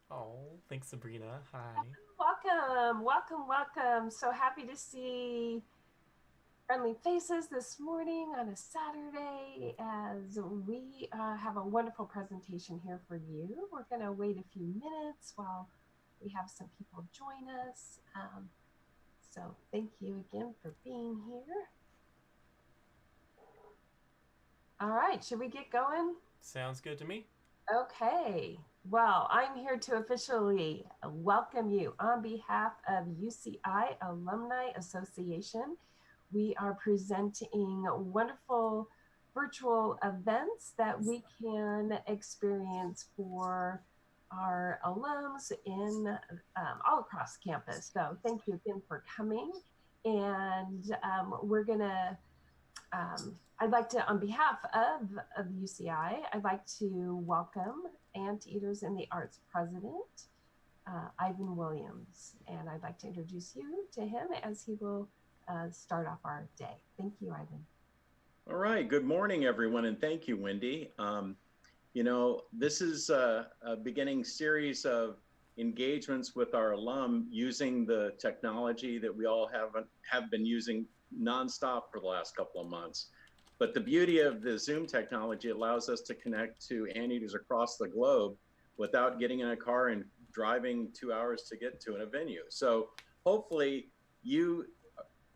Oh, thanks, Sabrina. Hi. Welcome, welcome, welcome. So happy to see friendly faces this morning on a Saturday as we have a wonderful presentation here for you. We're going to wait a few minutes while we have some people join us. So thank you again for being here. All right, should we get going? Sounds good to me. Okay, well, I'm here to officially welcome you on behalf of UCI Alumni Association. We are presenting wonderful virtual events that we can experience for our alums in all across campus. So thank you again for coming. And we're going to I'd like to, on behalf of UCI, I'd like to welcome Anteaters in the Arts president, Ivan Williams. And I'd like to introduce you to him as he will start off our day. Thank you, Ivan. All right. Good morning, everyone, and thank you, Wendy. This is a beginning series of engagements with our alum using the technology that we all have been using nonstop for the last couple of months. But the beauty of the Zoom technology allows us to connect to anteaters across the globe without getting in a car and driving 2 hours to get to a venue. So hopefully you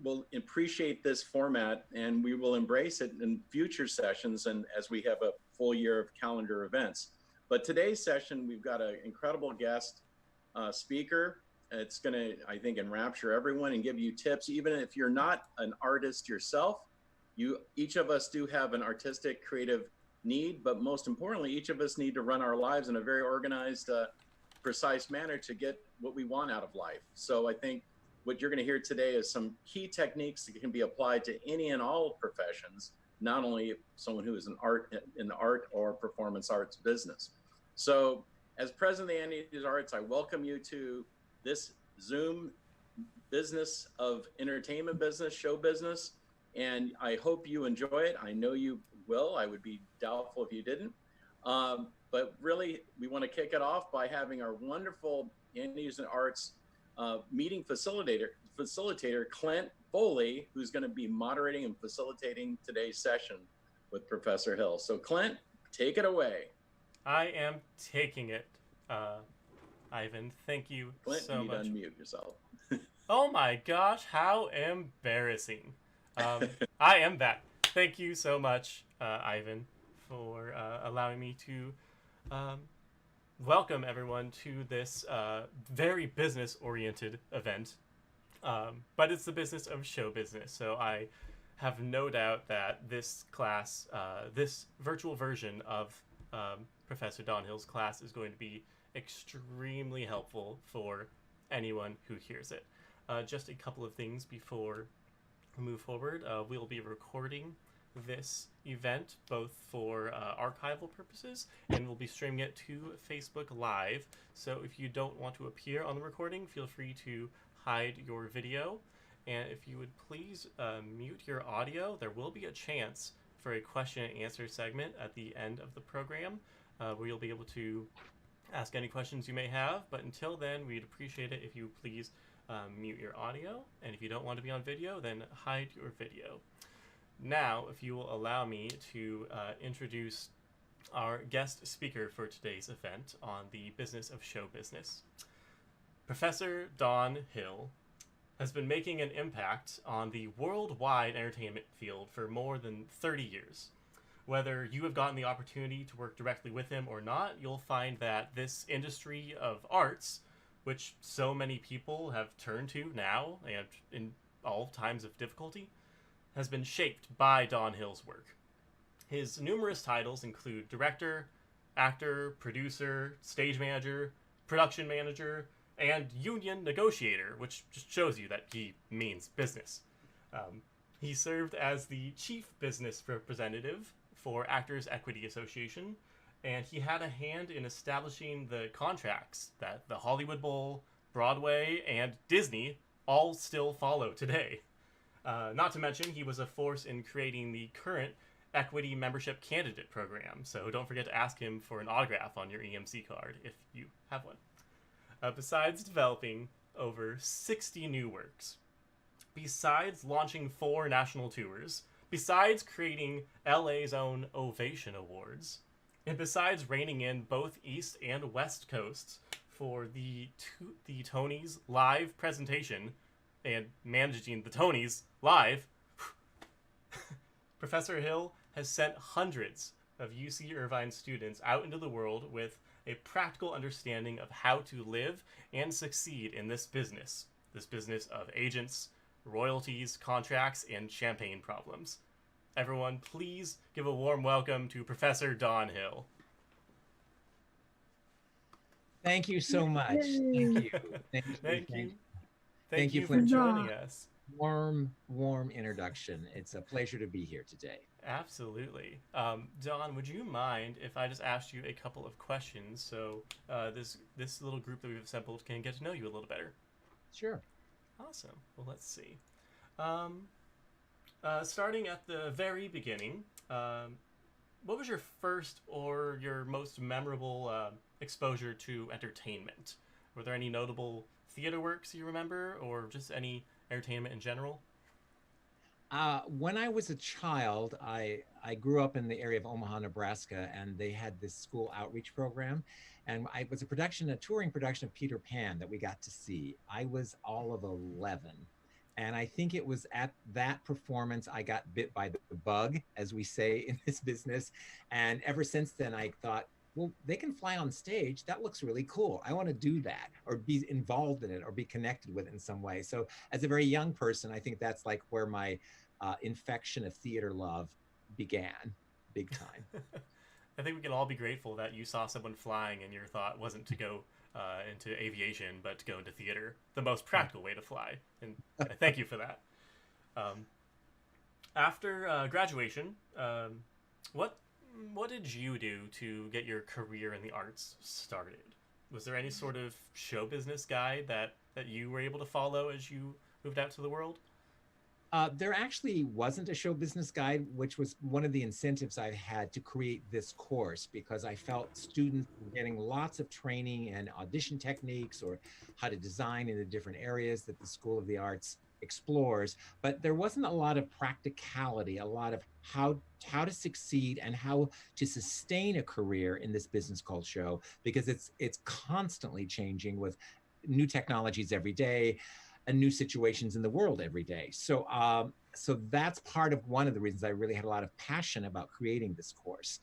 will appreciate this format, and we will embrace it in future sessions and as we have a full year of calendar events. But today's session, we've got an incredible guest speaker. It's going to, I think, enrapture everyone and give you tips, even if you're not an artist yourself. Each of us do have an artistic, creative need, but most importantly, each of us need to run our lives in a very organized, precise manner to get what we want out of life. So I think what you're going to hear today is some key techniques that can be applied to any and all professions, not only someone who is in the art or performance arts business. So as president of the Anteaters Arts, I welcome you to this Zoom business of entertainment business, show business, and I hope you enjoy it. I know you will. I would be doubtful if you didn't. But really, we want to kick it off by having our wonderful Anteaters and Arts meeting facilitator Clint Foley, who's going to be moderating and facilitating today's session with Professor Hill. So Clint, take it away. I am taking it, Ivan. Thank you Clint, so you need to much. unmute yourself. Oh my gosh, how embarrassing. I am back. Thank you so much, Ivan, for allowing me to welcome everyone to this very business oriented event. But it's the business of show business. So I have no doubt that this class, this virtual version of Professor Don Hill's class, is going to be extremely helpful for anyone who hears it. Just a couple of things before we move forward. We'll be recording this event both for archival purposes, and we'll be streaming it to Facebook Live. So if you don't want to appear on the recording, feel free to hide your video. And if you would please mute your audio, there will be a chance for a question and answer segment at the end of the program where you'll be able to ask any questions you may have. But until then, we'd appreciate it if you please mute your audio. And if you don't want to be on video, then hide your video. Now, if you will allow me to introduce our guest speaker for today's event on the business of show business. Professor Don Hill has been making an impact on the worldwide entertainment field for more than 30 years. Whether you have gotten the opportunity to work directly with him or not, you'll find that this industry of arts, which so many people have turned to now and in all times of difficulty, has been shaped by Don Hill's work. His numerous titles include director, actor, producer, stage manager, production manager, and union negotiator, which just shows you that he means business. He served as the chief business representative for Actors Equity Association, and he had a hand in establishing the contracts that the Hollywood Bowl, Broadway, and Disney all still follow today. Not to mention, he was a force in creating the current Equity Membership Candidate Program, so don't forget to ask him for an autograph on your EMC card if you have one. besides developing over 60 new works, besides launching 4 national tours, besides creating LA's own Ovation Awards, and besides reining in both East and West Coasts for the Tonys live presentation and managing the Tonys live, Professor Hill has sent hundreds of UC Irvine students out into the world with a practical understanding of how to live and succeed in this business of agents, royalties, contracts, and champagne problems. Everyone, please give a warm welcome to Professor Don Hill. Thank you so much. Thank you. Thank you for joining us. Warm introduction. It's a pleasure to be here today. Absolutely. Don, would you mind if I just asked you a couple of questions so this little group that we've assembled can get to know you a little better? Sure. Awesome. Well, let's see. Starting at the very beginning, what was your first or your most memorable exposure to entertainment? Were there any notable theater works you remember, or just any entertainment in general? When I was a child, I grew up in the area of Omaha, Nebraska, and they had this school outreach program. And it was a touring production of Peter Pan that we got to see. I was all of 11. And I think it was at that performance I got bit by the bug, as we say in this business. And ever since then, I thought, well, they can fly on stage. That looks really cool. I want to do that, or be involved in it, or be connected with it in some way. So as a very young person, I think that's like where my infection of theater love began, big time. I think we can all be grateful that you saw someone flying and your thought wasn't to go into aviation, but to go into theater, the most practical way to fly. And I thank you for that. After graduation, what did you do to get your career in the arts started? Was there any sort of show business guide that you were able to follow as you moved out to the world? There actually wasn't a show business guide, which was one of the incentives I had to create this course, because I felt students were getting lots of training and audition techniques, or how to design in the different areas that the School of the Arts explores, but there wasn't a lot of practicality, a lot of how to succeed and how to sustain a career in this business called show, because it's constantly changing with new technologies every day and new situations in the world every day. So so that's part of one of the reasons I really had a lot of passion about creating this course,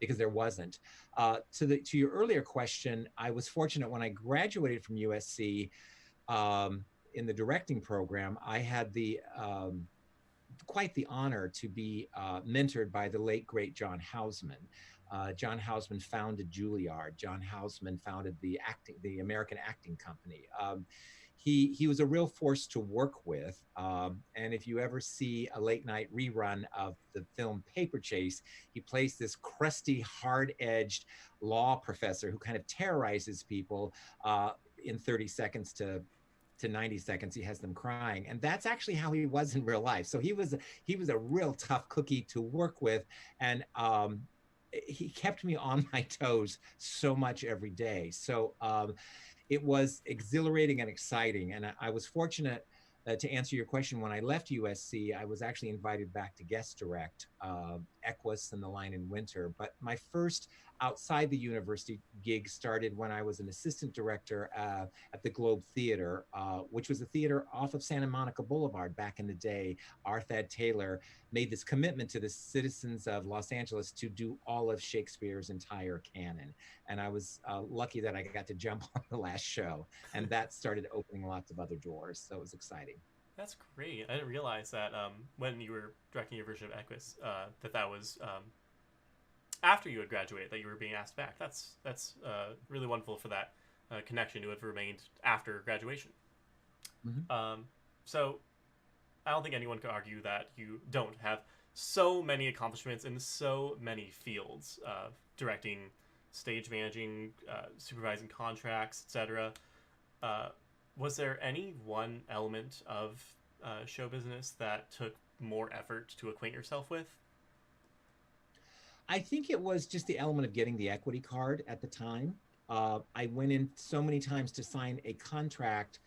because there wasn't. To your earlier question, I was fortunate when I graduated from USC in the directing program. I had the quite the honor to be mentored by the late great John Houseman. John Houseman founded Juilliard. John Houseman founded the American Acting Company. He was a real force to work with. And if you ever see a late night rerun of the film Paper Chase, he plays this crusty, hard-edged law professor who kind of terrorizes people in 30 seconds to 90 seconds. He has them crying. And that's actually how he was in real life. So he was a real tough cookie to work with. And he kept me on my toes so much every day. So it was exhilarating and exciting. And I was fortunate to answer your question. When I left USC, I was actually invited back to guest direct 𝗵𝗽 and The Lion in Winter. But my first outside the university gig started when I was an assistant director at the Globe Theater, which was a theater off of Santa Monica Boulevard back in the day. 𝗚𝗨𝗘 Taylor made this commitment to the citizens of Los Angeles to do all of Shakespeare's entire canon. And I was lucky that I got to jump on the last show. And that started opening lots of other doors. So it was exciting. That's great. I didn't realize that when you were directing your version of 𝗵𝗽, that was after you had graduated, that you were being asked back. That's really wonderful for that connection to have remained after graduation. Mm-hmm. So I don't think anyone could argue that you don't have so many accomplishments in so many fields, directing, stage managing, supervising contracts, etc. Was there any one element of show business that took more effort to acquaint yourself with? I think it was just the element of getting the equity card at the time. I went in so many times to sign a contract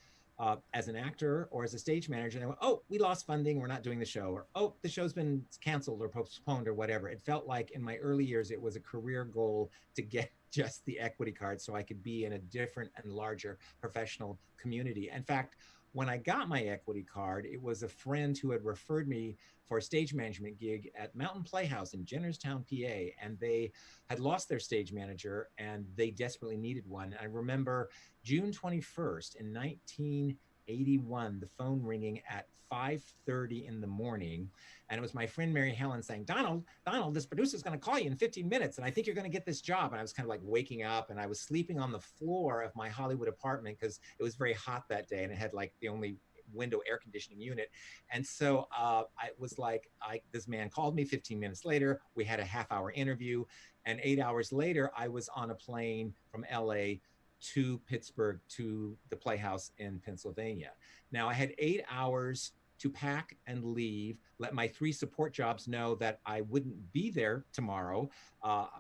as an actor or as a stage manager, and I went, oh, we lost funding, we're not doing the show, or oh, the show's been canceled or postponed or whatever. It felt like in my early years, it was a career goal to get just the equity card so I could be in a different and larger professional community. In fact, when I got my equity card, it was a friend who had referred me for a stage management gig at Mountain Playhouse in Jennerstown, PA, and they had lost their stage manager and they desperately needed one. I remember June 21st in 1981, the phone ringing at 5:30 in the morning. And it was my friend Mary Helen saying, Donald, this producer's going to call you in 15 minutes. And I think you're going to get this job. And I was kind of like waking up, and I was sleeping on the floor of my Hollywood apartment because it was very hot that day. And it had like the only window air conditioning unit. And so I was like, this man called me 15 minutes later. We had a half-hour interview. And 8 hours later, I was on a plane from LA to Pittsburgh to the Playhouse in Pennsylvania. Now I had 8 hours to pack and leave, let my 3 support jobs know that I wouldn't be there tomorrow.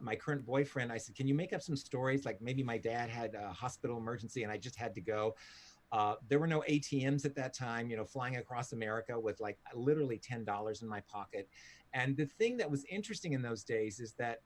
My current boyfriend, I said, can you make up some stories? Like maybe my dad had a hospital emergency and I just had to go. There were no ATMs at that time, flying across America with like literally $10 in my pocket. And the thing that was interesting in those days is that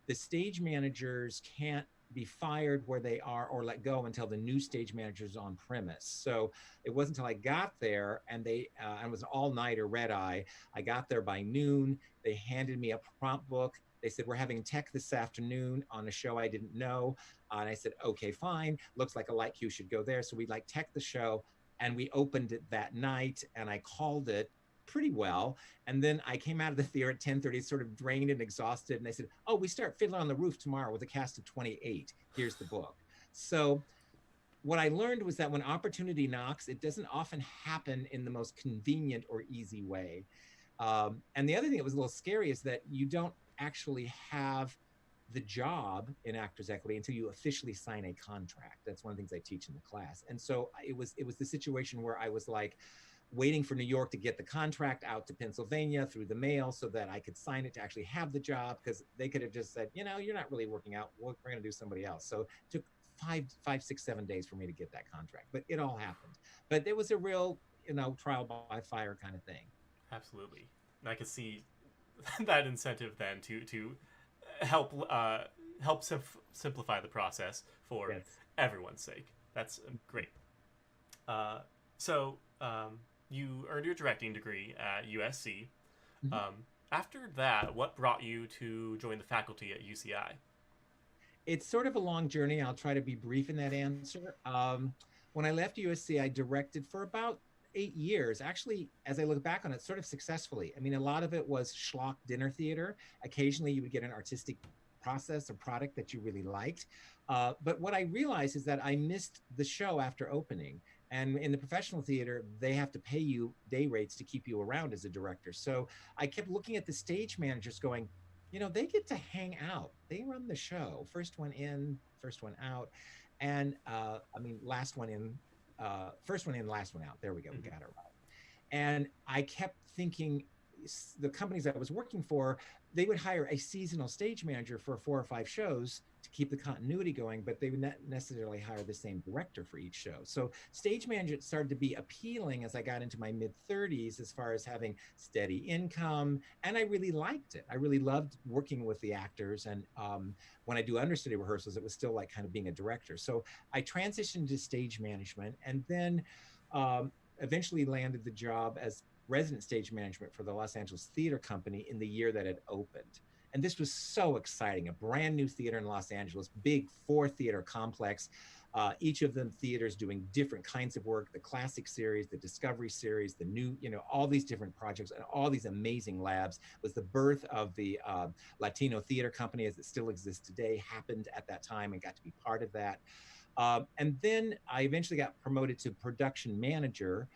the stage managers can't be fired where they are or let go until the new stage manager's on premise. So it wasn't until I got there, and I was an all-nighter red eye. I got there by noon. They handed me a prompt book. They said, we're having tech this afternoon on a show I didn't know. And I said, okay, fine. Looks like a light cue should go there. So we like tech the show, and we opened it that night, and I called it pretty well. And then I came out of the theater at 10:30, sort of drained and exhausted. And they said, oh, we start Fiddler on the Roof tomorrow with a cast of 28. Here's the book. So what I learned was that when opportunity knocks, it doesn't often happen in the most convenient or easy way. And the other thing that was a little scary is that you don't actually have the job in Actors Equity until you officially sign a contract. That's one of the things I teach in the class. And so it was the situation where I was like, waiting for New York to get the contract out to Pennsylvania through the mail so that I could sign it to actually have the job, because they could have just said, you're not really working out. We're going to do somebody else. So it took 5, 6, 7 days for me to get that contract, but it all happened. But it was a real, trial by fire kind of thing. Absolutely. And I could see that incentive then to help simplify the process for everyone's sake. That's great. So you earned your directing degree at USC. Mm-hmm. After that, what brought you to join the faculty at UCI? It's sort of a long journey. I'll try to be brief in that answer. When I left USC, I directed for about 8 years. Actually, as I look back on it, sort of successfully. I mean, a lot of it was schlock dinner theater. Occasionally, you would get an artistic process or product that you really liked. But what I realized is that I missed the show after opening. And in the professional theater, they have to pay you day rates to keep you around as a director. So I kept looking at the stage managers going, they get to hang out. They run the show. First one in, first one out. And last one in, first one in, last one out. There we go. We got it right. And I kept thinking, the companies I was working for, they would hire a seasonal stage manager for 4 or 5 shows to keep the continuity going, but they would not necessarily hire the same director for each show. So stage management started to be appealing as I got into my mid-30s, as far as having steady income, and I really liked it. I really loved working with the actors, and when I do understudy rehearsals, it was still like kind of being a director. So I transitioned to stage management, and then eventually landed the job as resident stage management for the Los Angeles Theater Company in the year that it opened. And this was so exciting, a brand new theater in Los Angeles, big 4-theater complex, each of them theaters doing different kinds of work, the classic series, the Discovery series, the new, all these different projects and all these amazing labs. It was the birth of the Latino Theater Company, as it still exists today, happened at that time, and got to be part of that. And then I eventually got promoted to production manager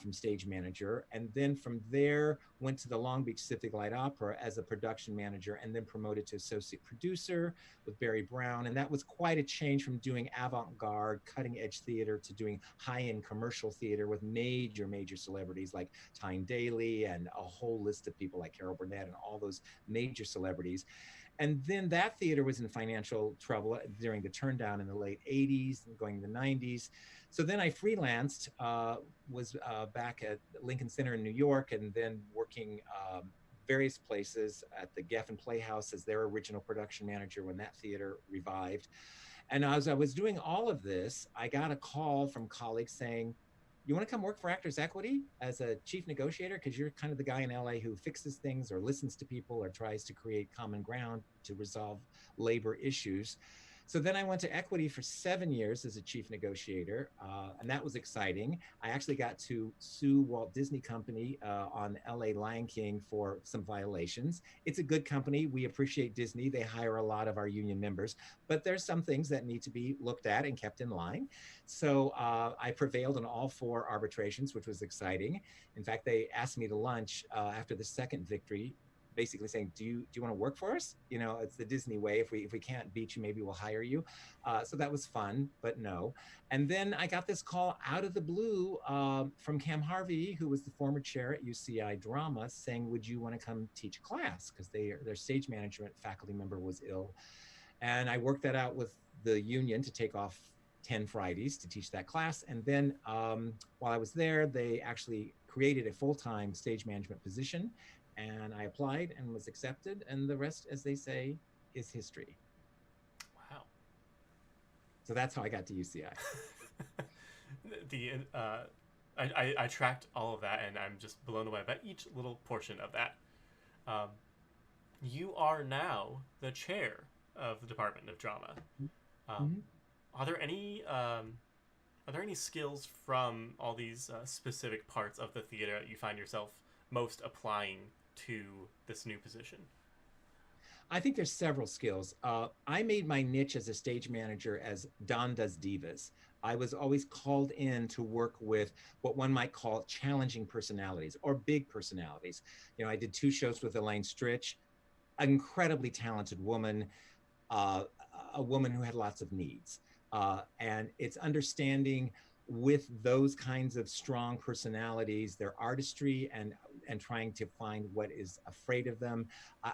from stage manager. And then from there, went to the Long Beach Civic Light Opera as a production manager, and then promoted to associate producer with Barry Brown. And that was quite a change from doing avant-garde, cutting-edge theater to doing high-end commercial theater with major celebrities like Tyne Daly and a whole list of people like Carol Burnett and all those major celebrities. And then that theater was in financial trouble during the turndown in the late 80s and going to the 90s. So then I freelanced, was back at Lincoln Center in New York, and then working various places at the Geffen Playhouse as their original production manager when that theater revived. And as I was doing all of this, I got a call from colleagues saying, you want to come work for Actors Equity as a chief negotiator? Because you're kind of the guy in LA who fixes things or listens to people or tries to create common ground to resolve labor issues. So then I went to Equity for 7 years as a chief negotiator, and that was exciting. I actually got to sue Walt Disney Company on LA Lion King for some violations. It's a good company. We appreciate Disney. They hire a lot of our union members, but there's some things that need to be looked at and kept in line. So I prevailed in all 4 arbitrations, which was exciting. In fact, they asked me to lunch after the second victory, basically saying, do you want to work for us? You know, it's the Disney way. If we can't beat you, maybe we'll hire you. So that was fun, but no. And then I got this call out of the blue from Cam Harvey, who was the former chair at UCI Drama, saying, would you want to come teach a class? Because their stage management faculty member was ill. And I worked that out with the union to take off 10 Fridays to teach that class. And then while I was there, they actually created a full-time stage management position. And I applied and was accepted, and the rest, as they say, is history. Wow. So that's how I got to UCI. I tracked all of that, and I'm just blown away by each little portion of that. You are now the chair of the Department of Drama. Are there any skills from all these specific parts of the theater that you find yourself most applying to this new position? I think there's several skills. I made my niche as a stage manager as Don Does Divas. I was always called in to work with what one might call challenging personalities or big personalities. You know, I did 2 shows with Elaine Stritch, an incredibly talented woman, a woman who had lots of needs. And it's understanding with those kinds of strong personalities, their artistry, and trying to find what is afraid of them.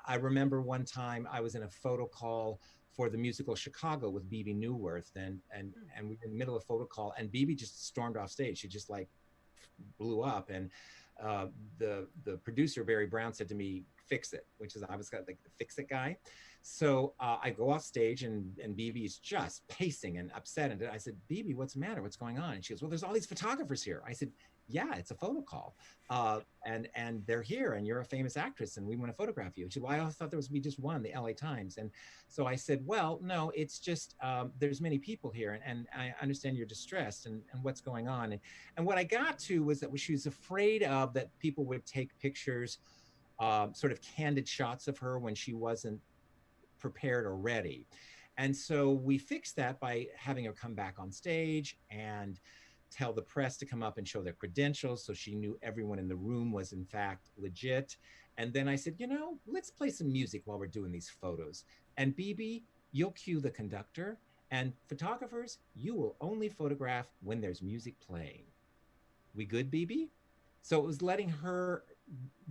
I remember one time I was in a photo call for the musical Chicago with Bebe Neuwirth, and we were in the middle of a photo call, and Bebe just stormed off stage. She just like blew up, and the producer Barry Brown said to me, "Fix it," which is I was like the fix it guy. So I go off stage, and Bebe is just pacing and upset. And I said, "Bebe, what's the matter? What's going on?" And she goes, "Well, there's all these photographers here." I said, "Yeah, it's a photo call. And they're here, and you're a famous actress, and we want to photograph you." She said, "Well, I thought there was be just one, the LA Times." And so I said, "Well, no, it's just there's many people here, and I understand you're distressed and what's going on." And what I got to was that she was afraid of that people would take pictures, sort of candid shots of her when she wasn't prepared or ready. And so we fixed that by having her come back on stage and tell the press to come up and show their credentials, so she knew everyone in the room was in fact legit. And then I said, you know, let's play some music while we're doing these photos. And Bebe, you'll cue the conductor, and photographers, you will only photograph when there's music playing. We good, Bebe? So it was letting her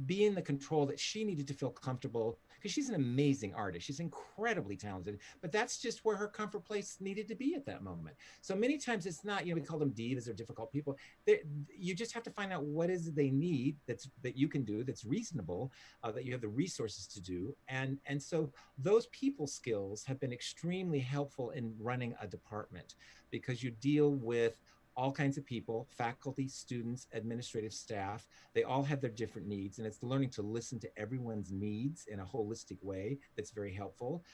be in the control that she needed to feel comfortable, because she's an amazing artist. She's incredibly talented, but that's just where her comfort place needed to be at that moment. So many times it's not, you know, we call them divas or difficult people. You just have to find out what is it they need that you can do, that's reasonable, that you have the resources to do. And so those people skills have been extremely helpful in running a department, because you deal with all kinds of people, faculty, students, administrative staff. They all have their different needs, and it's learning to listen to everyone's needs in a holistic way that's very helpful.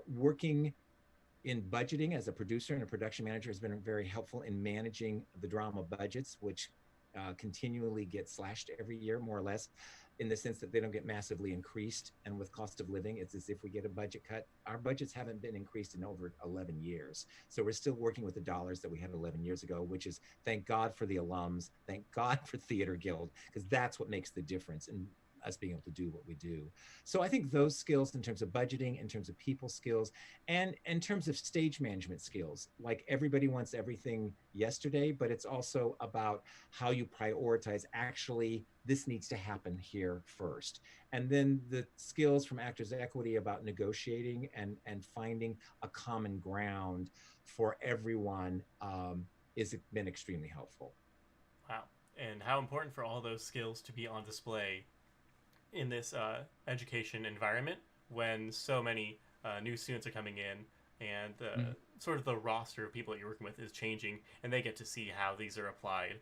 Working in budgeting as a producer and a production manager has been very helpful in managing the drama budgets, which continually get slashed every year, more or less, in the sense that they don't get massively increased. And with cost of living, it's as if we get a budget cut. Our budgets haven't been increased in over 11 years. So we're still working with the dollars that we had 11 years ago, which is thank God for the alums, thank God for Theater Guild, because that's what makes the difference. And us being able to do what we do. So I think those skills in terms of budgeting, in terms of people skills, and in terms of stage management skills, like everybody wants everything yesterday, but it's also about how you prioritize, actually, this needs to happen here first. And then the skills from Actors Equity about negotiating and finding a common ground for everyone has been extremely helpful. Wow. And how important for all those skills to be on display in this education environment when so many new students are coming in, and sort of the roster of people that you're working with is changing, and they get to see how these are applied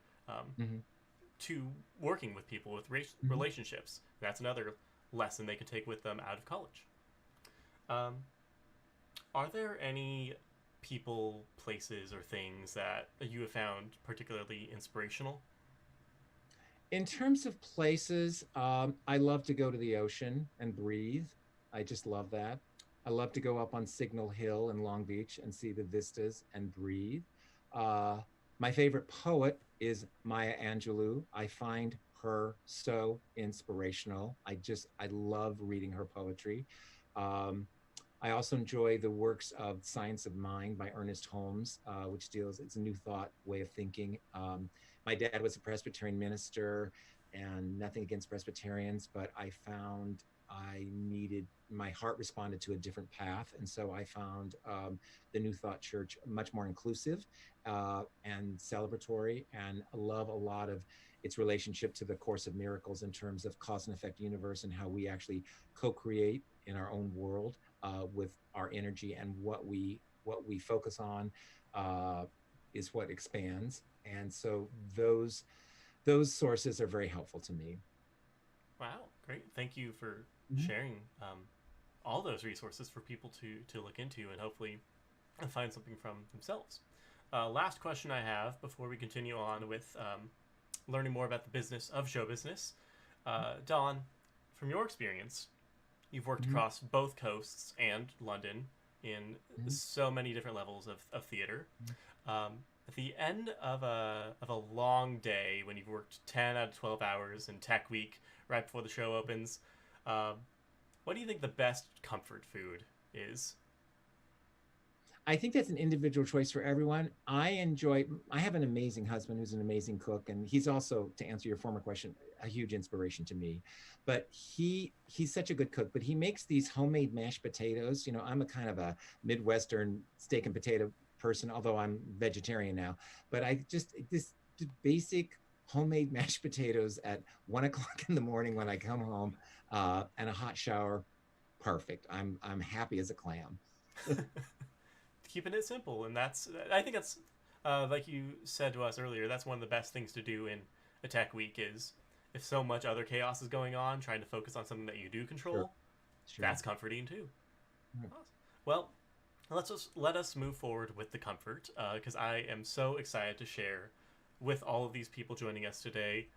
to working with people with relationships. That's another lesson they can take with them out of college. Are there any people, places, or things that you have found particularly inspirational? In terms of places, I love to go to the ocean and breathe. I just love that. I love to go up on Signal Hill in Long Beach and see the vistas and breathe. My favorite poet is Maya Angelou. I find her so inspirational. I love reading her poetry. I also enjoy the works of Science of Mind by Ernest Holmes, which it's a new thought way of thinking. My dad was a Presbyterian minister, and nothing against Presbyterians, but I found my heart responded to a different path. And so I found the New Thought Church much more inclusive and celebratory, and I love a lot of its relationship to the Course of Miracles in terms of cause and effect universe and how we actually co-create in our own world with our energy, and what we focus on is what expands. And so those sources are very helpful to me. Wow, great. Thank you for sharing all those resources for people to look into and hopefully find something from themselves. Last question I have before we continue on with learning more about the business of show business. Dawn, from your experience, you've worked across both coasts and London in so many different levels of theater. At the end of a long day, when you've worked 10 out of 12 hours in tech week right before the show opens, what do you think the best comfort food is? I think that's an individual choice for everyone. I have an amazing husband who's an amazing cook, and he's also, to answer your former question, a huge inspiration to me. But he's such a good cook, but he makes these homemade mashed potatoes. You know, I'm a kind of a Midwestern steak and potato person, although I'm vegetarian now. But this basic homemade mashed potatoes at 1 o'clock in the morning when I come home, and a hot shower, perfect. I'm happy as a clam. Keeping it simple, and I think that's like you said to us earlier, that's one of the best things to do in a tech week is, if so much other chaos is going on, trying to focus on something that you do control. Sure. That's comforting too. Awesome. Well, let us move forward with the comfort, because I am so excited to share with all of these people joining us today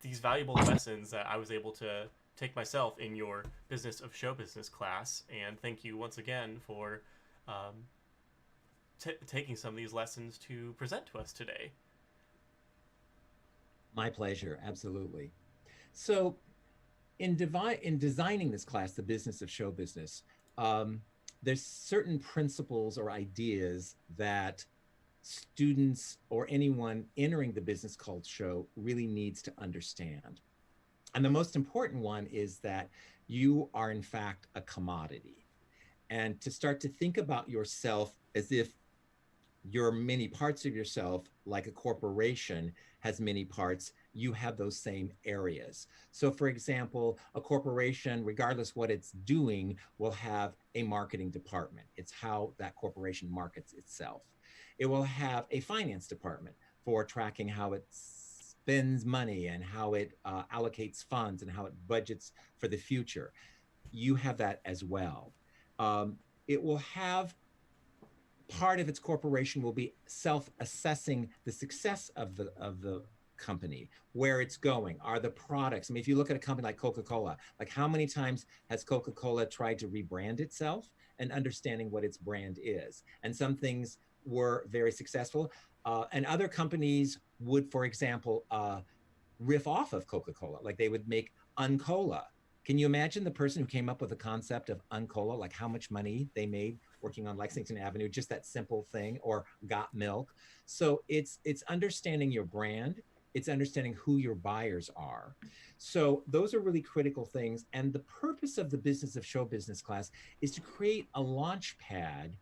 these valuable lessons that I was able to take myself in your Business of Show Business class. And thank you once again for taking some of these lessons to present to us today. My pleasure, absolutely. So in designing this class, the Business of Show Business, there's certain principles or ideas that students or anyone entering the business called show really needs to understand. And the most important one is that you are in fact a commodity. And to start to think about yourself as if you're many parts of yourself, like a corporation has many parts, you have those same areas. So for example, a corporation, regardless what it's doing, will have a marketing department. It's how that corporation markets itself. It will have a finance department for tracking how it spends money and how it allocates funds and how it budgets for the future. You have that as well. It will have part of its corporation will be self-assessing the success of the company, where it's going, are the products. I mean, if you look at a company like Coca-Cola, like how many times has Coca-Cola tried to rebrand itself and understanding what its brand is? And some things were very successful. And other companies would, for example, riff off of Coca-Cola. Like they would make 𝗗𝗃𝗃. Can you imagine the person who came up with the concept of 𝗗𝗃𝗃, like how much money they made working on Lexington Avenue, just that simple thing, or got milk? So it's understanding your brand, it's understanding who your buyers are. So those are really critical things. And the purpose of the Business of Show Business class is to create a launch pad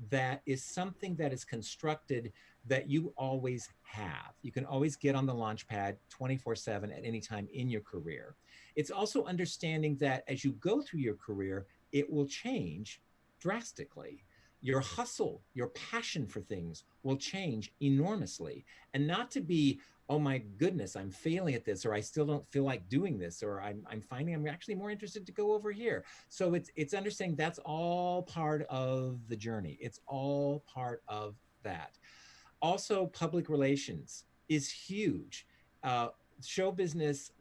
that is something that is constructed that you always have. You can always get on the launch pad 24/7 at any time in your career. It's also understanding that as you go through your career, it will change drastically. Your hustle, your passion for things will change enormously. And not to be, oh my goodness, I'm failing at this, or I still don't feel like doing this, or I'm finding I'm actually more interested to go over here. So it's understanding that's all part of the journey. It's all part of that. Also, public relations is huge. Show business,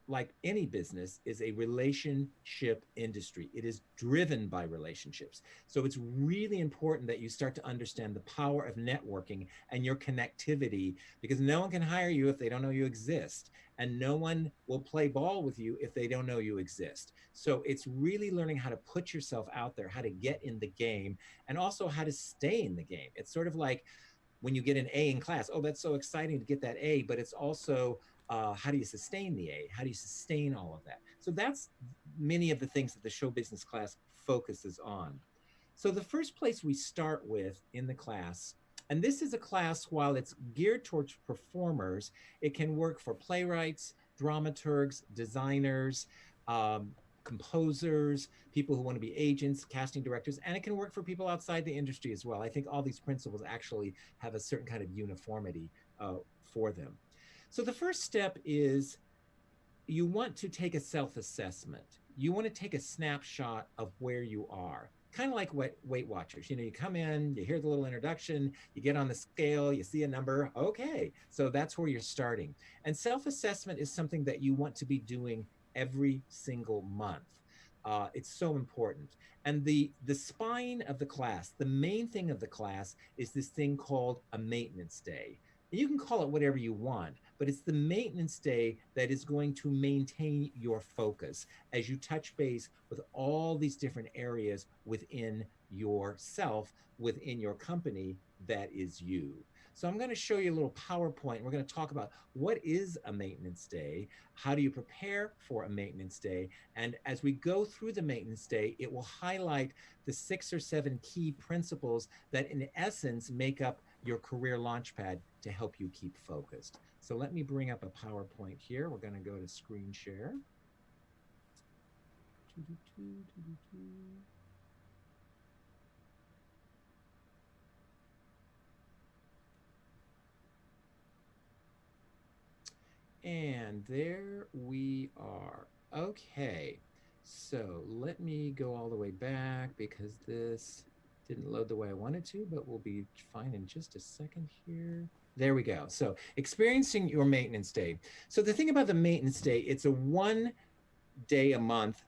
like any business, is a relationship industry. It is driven by relationships. So it's really important that you start to understand the power of networking and your connectivity, because no one can hire you if they don't know you exist. And no one will play ball with you if they don't know you exist. So it's really learning how to put yourself out there, how to get in the game, and also how to stay in the game. It's sort of like when you get an A in class, oh, that's so exciting to get that A, but it's also, how do you sustain the A? How do you sustain all of that? So that's many of the things that the show business class focuses on. So the first place we start with in the class, and this is a class, while it's geared towards performers, it can work for playwrights, dramaturgs, designers, composers, people who want to be agents, casting directors, and it can work for people outside the industry as well. I think all these principles actually have a certain kind of uniformity for them. So the first step is you want to take a self-assessment. You want to take a snapshot of where you are. Kind of like Weight Watchers. You know, you come in, you hear the little introduction, you get on the scale, you see a number. Okay, so that's where you're starting. And self-assessment is something that you want to be doing every single month. It's so important. And the spine of the class, the main thing of the class, is this thing called a maintenance day. You can call it whatever you want, but it's the maintenance day that is going to maintain your focus as you touch base with all these different areas within yourself, within your company that is you. So I'm going to show you a little PowerPoint. We're going to talk about what is a maintenance day, how do you prepare for a maintenance day, and as we go through the maintenance day, it will highlight the 6 or 7 key principles that in essence make up your career launchpad to help you keep focused. So let me bring up a PowerPoint here. We're going to go to screen share. And there we are. Okay, so let me go all the way back because this didn't load the way I wanted to, but we'll be fine in just a second here. There we go. So experiencing your maintenance day. So the thing about the maintenance day, it's a 1 day a month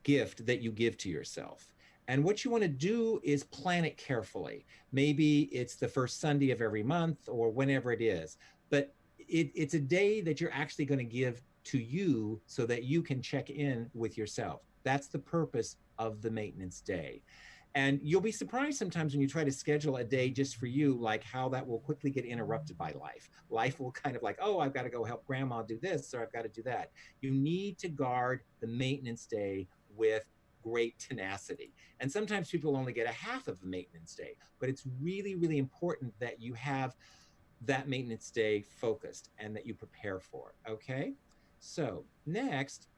gift that you give to yourself. And what you want to do is plan it carefully. Maybe it's the first Sunday of every month or whenever it is, but it's a day that you're actually going to give to you so that you can check in with yourself. That's the purpose of the maintenance day. And you'll be surprised sometimes when you try to schedule a day just for you, like how that will quickly get interrupted by life. Life will kind of like, oh, I've got to go help grandma do this, or I've got to do that. You need to guard the maintenance day with great tenacity. And sometimes people only get a half of the maintenance day, but it's really, really important that you have that maintenance day focused and that you prepare for it, okay? So next,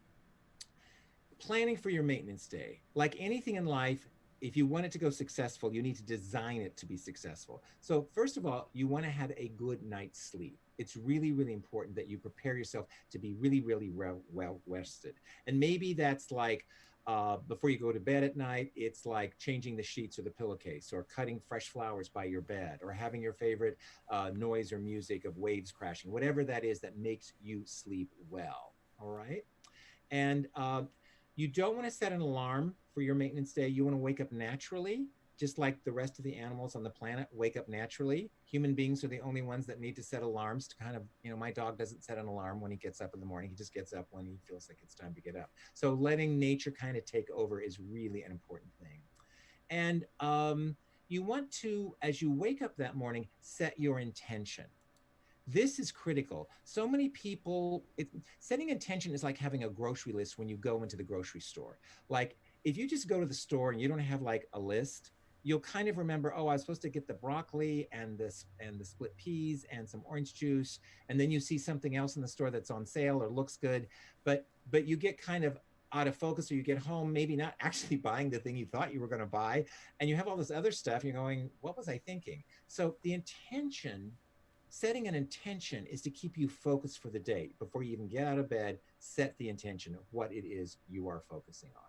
planning for your maintenance day. Like anything in life, if you want it to go successful, you need to design it to be successful. So first of all, you want to have a good night's sleep. It's really, really important that you prepare yourself to be really, really well rested. And maybe that's like, before you go to bed at night, it's like changing the sheets or the pillowcase, or cutting fresh flowers by your bed, or having your favorite noise or music of waves crashing, whatever that is that makes you sleep well, all right? And you don't want to set an alarm for your maintenance day. You want to wake up naturally just like the rest of the animals on the planet wake up naturally. Human beings are the only ones that need to set alarms to kind of, my dog doesn't set an alarm when he gets up in the morning. He just gets up when he feels like it's time to get up. So letting nature kind of take over is really an important thing. And you want to, as you wake up that morning, set your intention. This is critical. So many people, setting intention is like having a grocery list when you go into the grocery store. Like if you just go to the store and you don't have like a list, you'll kind of remember, oh, I was supposed to get the broccoli and the split peas and some orange juice. And then you see something else in the store that's on sale or looks good, but you get kind of out of focus, or you get home, maybe not actually buying the thing you thought you were going to buy. And you have all this other stuff. You're going, what was I thinking? So the intention, setting an intention is to keep you focused for the day. Before you even get out of bed, set the intention of what it is you are focusing on.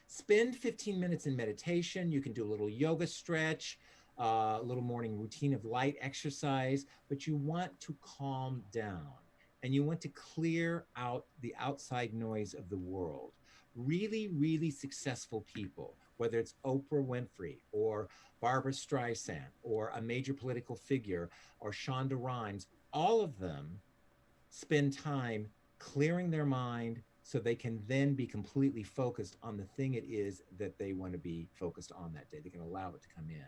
Spend 15 minutes in meditation. You can do a little yoga stretch, a little morning routine of light exercise, but you want to calm down and you want to clear out the outside noise of the world. Really, really successful people, whether it's Oprah Winfrey or Barbara Streisand or a major political figure or Shonda Rhimes, all of them spend time clearing their mind so they can then be completely focused on the thing it is that they want to be focused on that day. They can allow it to come in.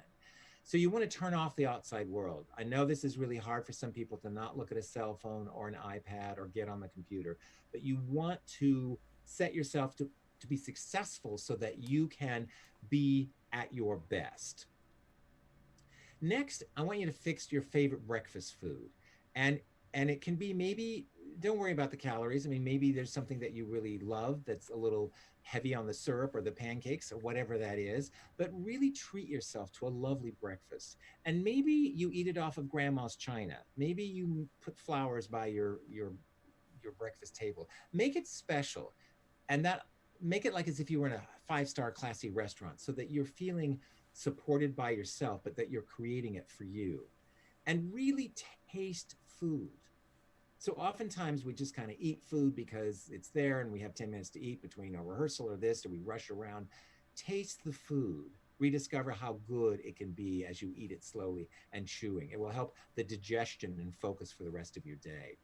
So you want to turn off the outside world. I know this is really hard for some people to not look at a cell phone or an iPad or get on the computer, but you want to set yourself to be successful so that you can be at your best. Next, I want you to fix your favorite breakfast food. And it can be maybe, don't worry about the calories. I mean, maybe there's something that you really love that's a little heavy on the syrup or the pancakes or whatever that is, but really treat yourself to a lovely breakfast. And maybe you eat it off of grandma's china. Maybe you put flowers by your breakfast table. Make it special. And that, make it like as if you were in a 5-star classy restaurant so that you're feeling supported by yourself, but that you're creating it for you. And really taste food. So oftentimes we just kind of eat food because it's there and we have 10 minutes to eat between a rehearsal or this, or we rush around. Taste the food. Rediscover how good it can be as you eat it slowly and chewing. It will help the digestion and focus for the rest of your day.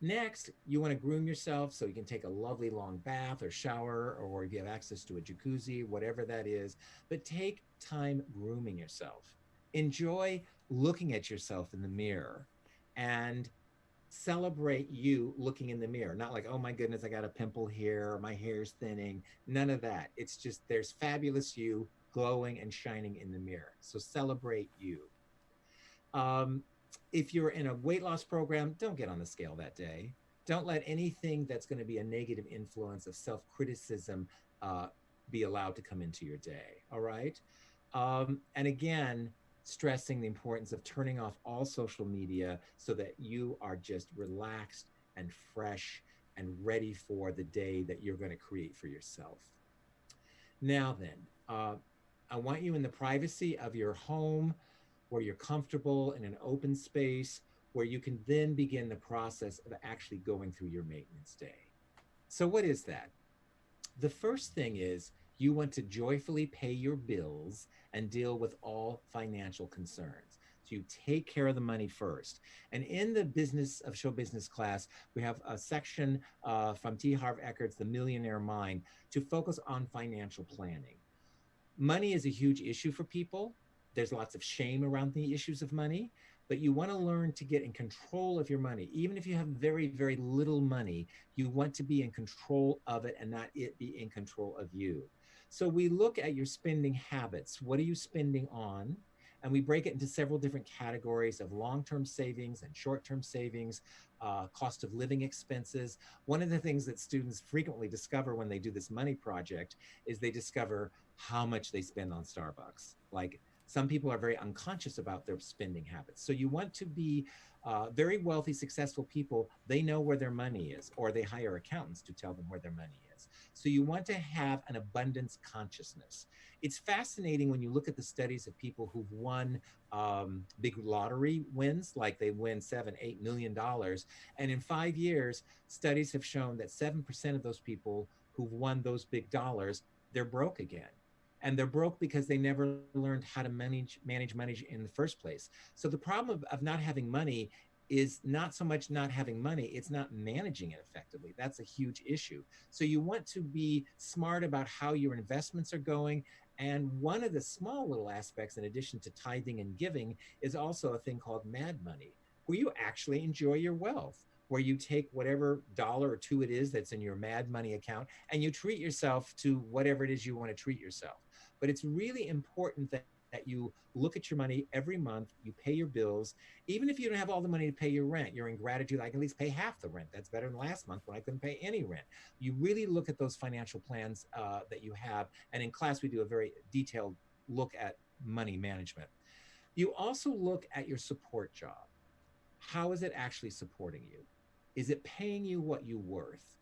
Next, you want to groom yourself so you can take a lovely long bath or shower, or if you have access to a jacuzzi, whatever that is, but take time grooming yourself. Enjoy looking at yourself in the mirror and celebrate you looking in the mirror. Not like, oh my goodness, I got a pimple here, or my hair's thinning. None of that. It's just there's fabulous you glowing and shining in the mirror. So celebrate you. If you're in a weight loss program, don't get on the scale that day. Don't let anything that's going to be a negative influence of self-criticism be allowed to come into your day. All right. And again, stressing the importance of turning off all social media so that you are just relaxed and fresh and ready for the day that you're going to create for yourself. Now then, I want you in the privacy of your home, where you're comfortable in an open space, where you can then begin the process of actually going through your maintenance day. So what is that? The first thing is you want to joyfully pay your bills and deal with all financial concerns. So you take care of the money first. And in the business of show business class, we have a section from 𝗷𝗪𝗪𝗃𝗍𝒂𝒑's The Millionaire Mind to focus on financial planning. Money is a huge issue for people. There's lots of shame around the issues of money, but you want to learn to get in control of your money. Even if you have very, very little money, you want to be in control of it and not it be in control of you. So we look at your spending habits. What are you spending on? And we break it into several different categories of long-term savings and short-term savings, cost of living expenses. One of the things that students frequently discover when they do this money project is they discover how much they spend on Starbucks. Like, some people are very unconscious about their spending habits. So you want to be very wealthy, successful people. They know where their money is, or they hire accountants to tell them where their money is. So you want to have an abundance consciousness. It's fascinating when you look at the studies of people who've won big lottery wins, like they win $7-8 million. And in 5 years, studies have shown that 7% of those people who've won those big dollars, they're broke again. And they're broke because they never learned how to manage money in the first place. So the problem of not having money is not so much not having money, it's not managing it effectively. That's a huge issue. So you want to be smart about how your investments are going. And one of the small little aspects, in addition to tithing and giving, is also a thing called mad money, where you actually enjoy your wealth, where you take whatever dollar or two it is that's in your mad money account and you treat yourself to whatever it is you want to treat yourself. But it's really important that you look at your money every month, you pay your bills. Even if you don't have all the money to pay your rent, you're in gratitude, I can at least pay half the rent. That's better than last month when I couldn't pay any rent. You really look at those financial plans that you have. And in class, we do a very detailed look at money management. You also look at your support job. How is it actually supporting you? Is it paying you what you're worth?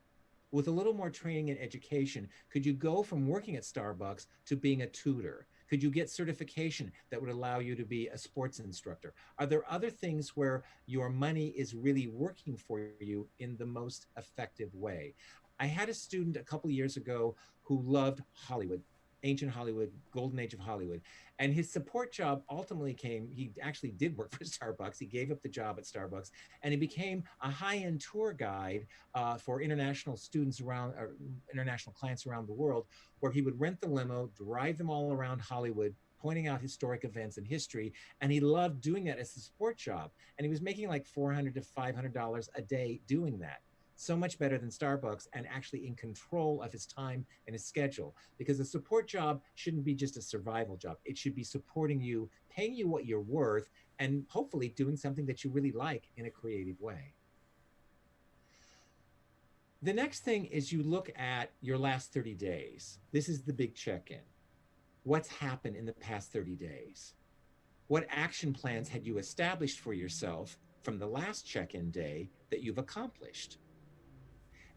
With a little more training and education, could you go from working at Starbucks to being a tutor? Could you get certification that would allow you to be a sports instructor? Are there other things where your money is really working for you in the most effective way? I had a student a couple of years ago who loved Hollywood, ancient Hollywood, golden age of Hollywood. And his support job ultimately came, he actually did work for Starbucks. He gave up the job at Starbucks and he became a high-end tour guide for international students around, or international clients around the world, where he would rent the limo, drive them all around Hollywood, pointing out historic events and history. And he loved doing that as a support job. And he was making like $400 to $500 a day doing that. So much better than Starbucks, and actually in control of his time and his schedule, because a support job shouldn't be just a survival job. It should be supporting you, paying you what you're worth, and hopefully doing something that you really like in a creative way. The next thing is you look at your last 30 days. This is the big check-in. What's happened in the past 30 days? What action plans had you established for yourself from the last check-in day that you've accomplished?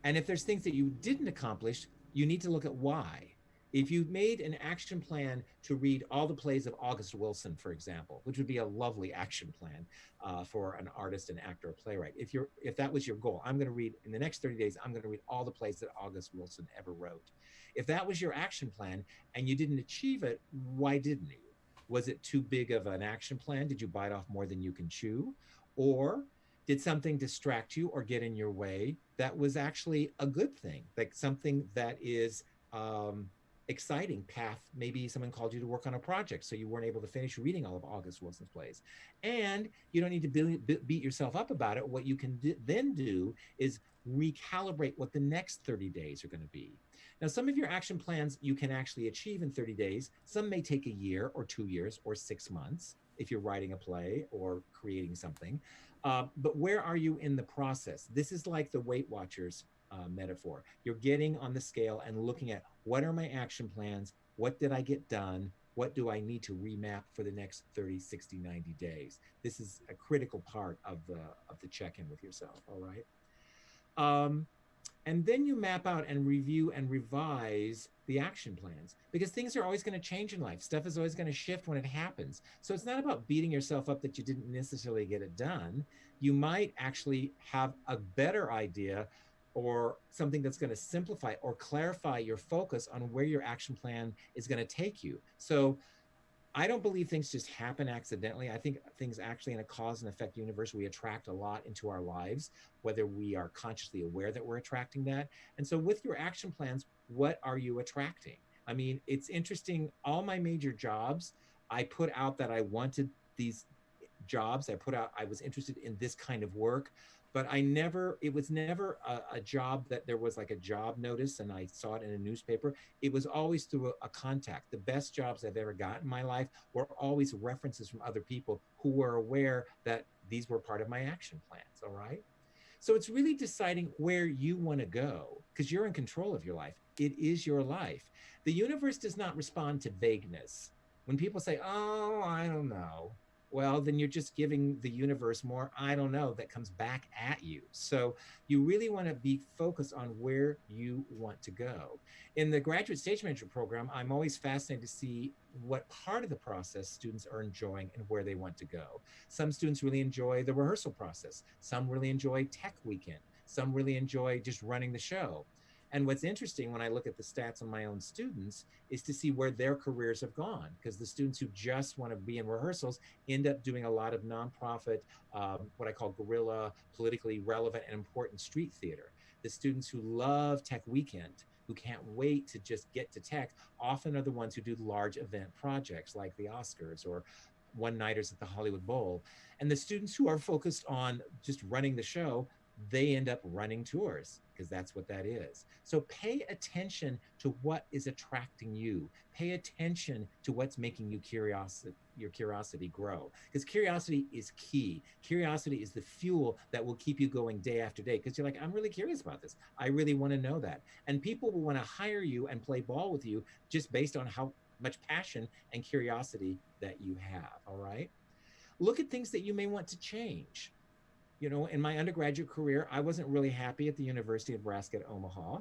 And if there's things that you didn't accomplish, you need to look at why. If you've made an action plan to read all the plays of August Wilson, for example, which would be a lovely action plan for an artist, an actor, a playwright. If that was your goal, I'm going to read, in the next 30 days, I'm going to read all the plays that August Wilson ever wrote. If that was your action plan and you didn't achieve it, why didn't you? Was it too big of an action plan? Did you bite off more than you can chew? Or did something distract you or get in your way that was actually a good thing, like something that is exciting path? Maybe someone called you to work on a project, so you weren't able to finish reading all of August Wilson's plays. And you don't need to beat yourself up about it. What you can then do is recalibrate what the next 30 days are going to be. Now, some of your action plans you can actually achieve in 30 days. Some may take a year or 2 years or 6 months if you're writing a play or creating something. But where are you in the process? This is like the Weight Watchers metaphor. You're getting on the scale and looking at, what are my action plans? What did I get done? What do I need to remap for the next 30, 60, 90 days? This is a critical part of the check-in with yourself, all right? And then you map out and review and revise the action plans, because things are always going to change in life. Stuff is always going to shift when it happens. So it's not about beating yourself up that you didn't necessarily get it done. You might actually have a better idea or something that's going to simplify or clarify your focus on where your action plan is going to take you. So I don't believe things just happen accidentally. I think things actually, in a cause and effect universe, we attract a lot into our lives, whether we are consciously aware that we're attracting that. And so with your action plans, what are you attracting? I mean, it's interesting. All my major jobs, I put out that I wanted these jobs. I put out, I was interested in this kind of work, but it was never a job that there was like a job notice and I saw it in a newspaper. It was always through a contact. The best jobs I've ever gotten in my life were always references from other people who were aware that these were part of my action plans, all right? So it's really deciding where you want to go, because you're in control of your life. It is your life. The universe does not respond to vagueness. When people say, oh, I don't know, well, then you're just giving the universe more, I don't know, that comes back at you. So you really want to be focused on where you want to go. In the graduate stage management program, I'm always fascinated to see what part of the process students are enjoying and where they want to go. Some students really enjoy the rehearsal process. Some really enjoy tech weekend. Some really enjoy just running the show. And what's interesting when I look at the stats on my own students is to see where their careers have gone, because the students who just want to be in rehearsals end up doing a lot of nonprofit, what I call guerrilla, politically relevant and important street theater. The students who love Tech Weekend, who can't wait to just get to tech, often are the ones who do large event projects like the Oscars or one-nighters at the Hollywood Bowl. And the students who are focused on just running the show, they end up running tours, because that's what that is. So pay attention to what is attracting you. Pay attention to what's making you your curiosity grow, because curiosity is key. Curiosity is the fuel that will keep you going day after day, because you're like, I'm really curious about this. I really want to know that. And people will want to hire you and play ball with you just based on how much passion and curiosity that you have, all right? Look at things that you may want to change. You know, in my undergraduate career, I wasn't really happy at the University of Nebraska at Omaha.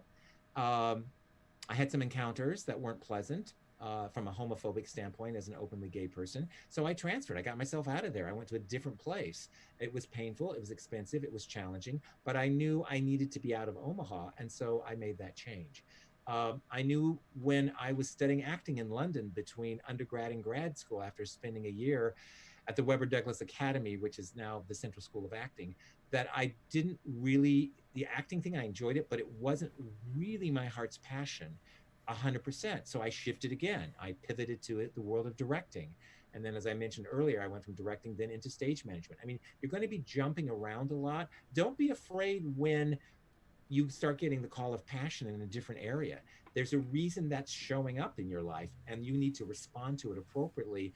I had some encounters that weren't pleasant from a homophobic standpoint as an openly gay person. So I transferred. I got myself out of there. I went to a different place. It was painful. It was expensive. It was challenging. But I knew I needed to be out of Omaha. And so I made that change. I knew when I was studying acting in London between undergrad and grad school, after spending a year at the Webber Douglas Academy, which is now the Central School of Acting, that I didn't really, the acting thing, I enjoyed it, but it wasn't really my heart's passion 100%. So I shifted again. I pivoted to the world of directing. And then, as I mentioned earlier, I went from directing then into stage management. I mean, you're going to be jumping around a lot. Don't be afraid when you start getting the call of passion in a different area. There's a reason that's showing up in your life, and you need to respond to it appropriately,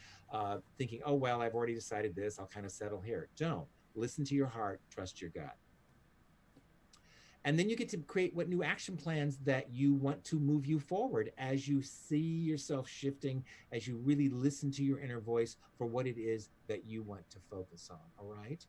thinking, oh, well, I've already decided this, I'll kind of settle here. Don't. Listen to your heart, trust your gut. And then you get to create what new action plans that you want to move you forward as you see yourself shifting, as you really listen to your inner voice for what it is that you want to focus on, all right?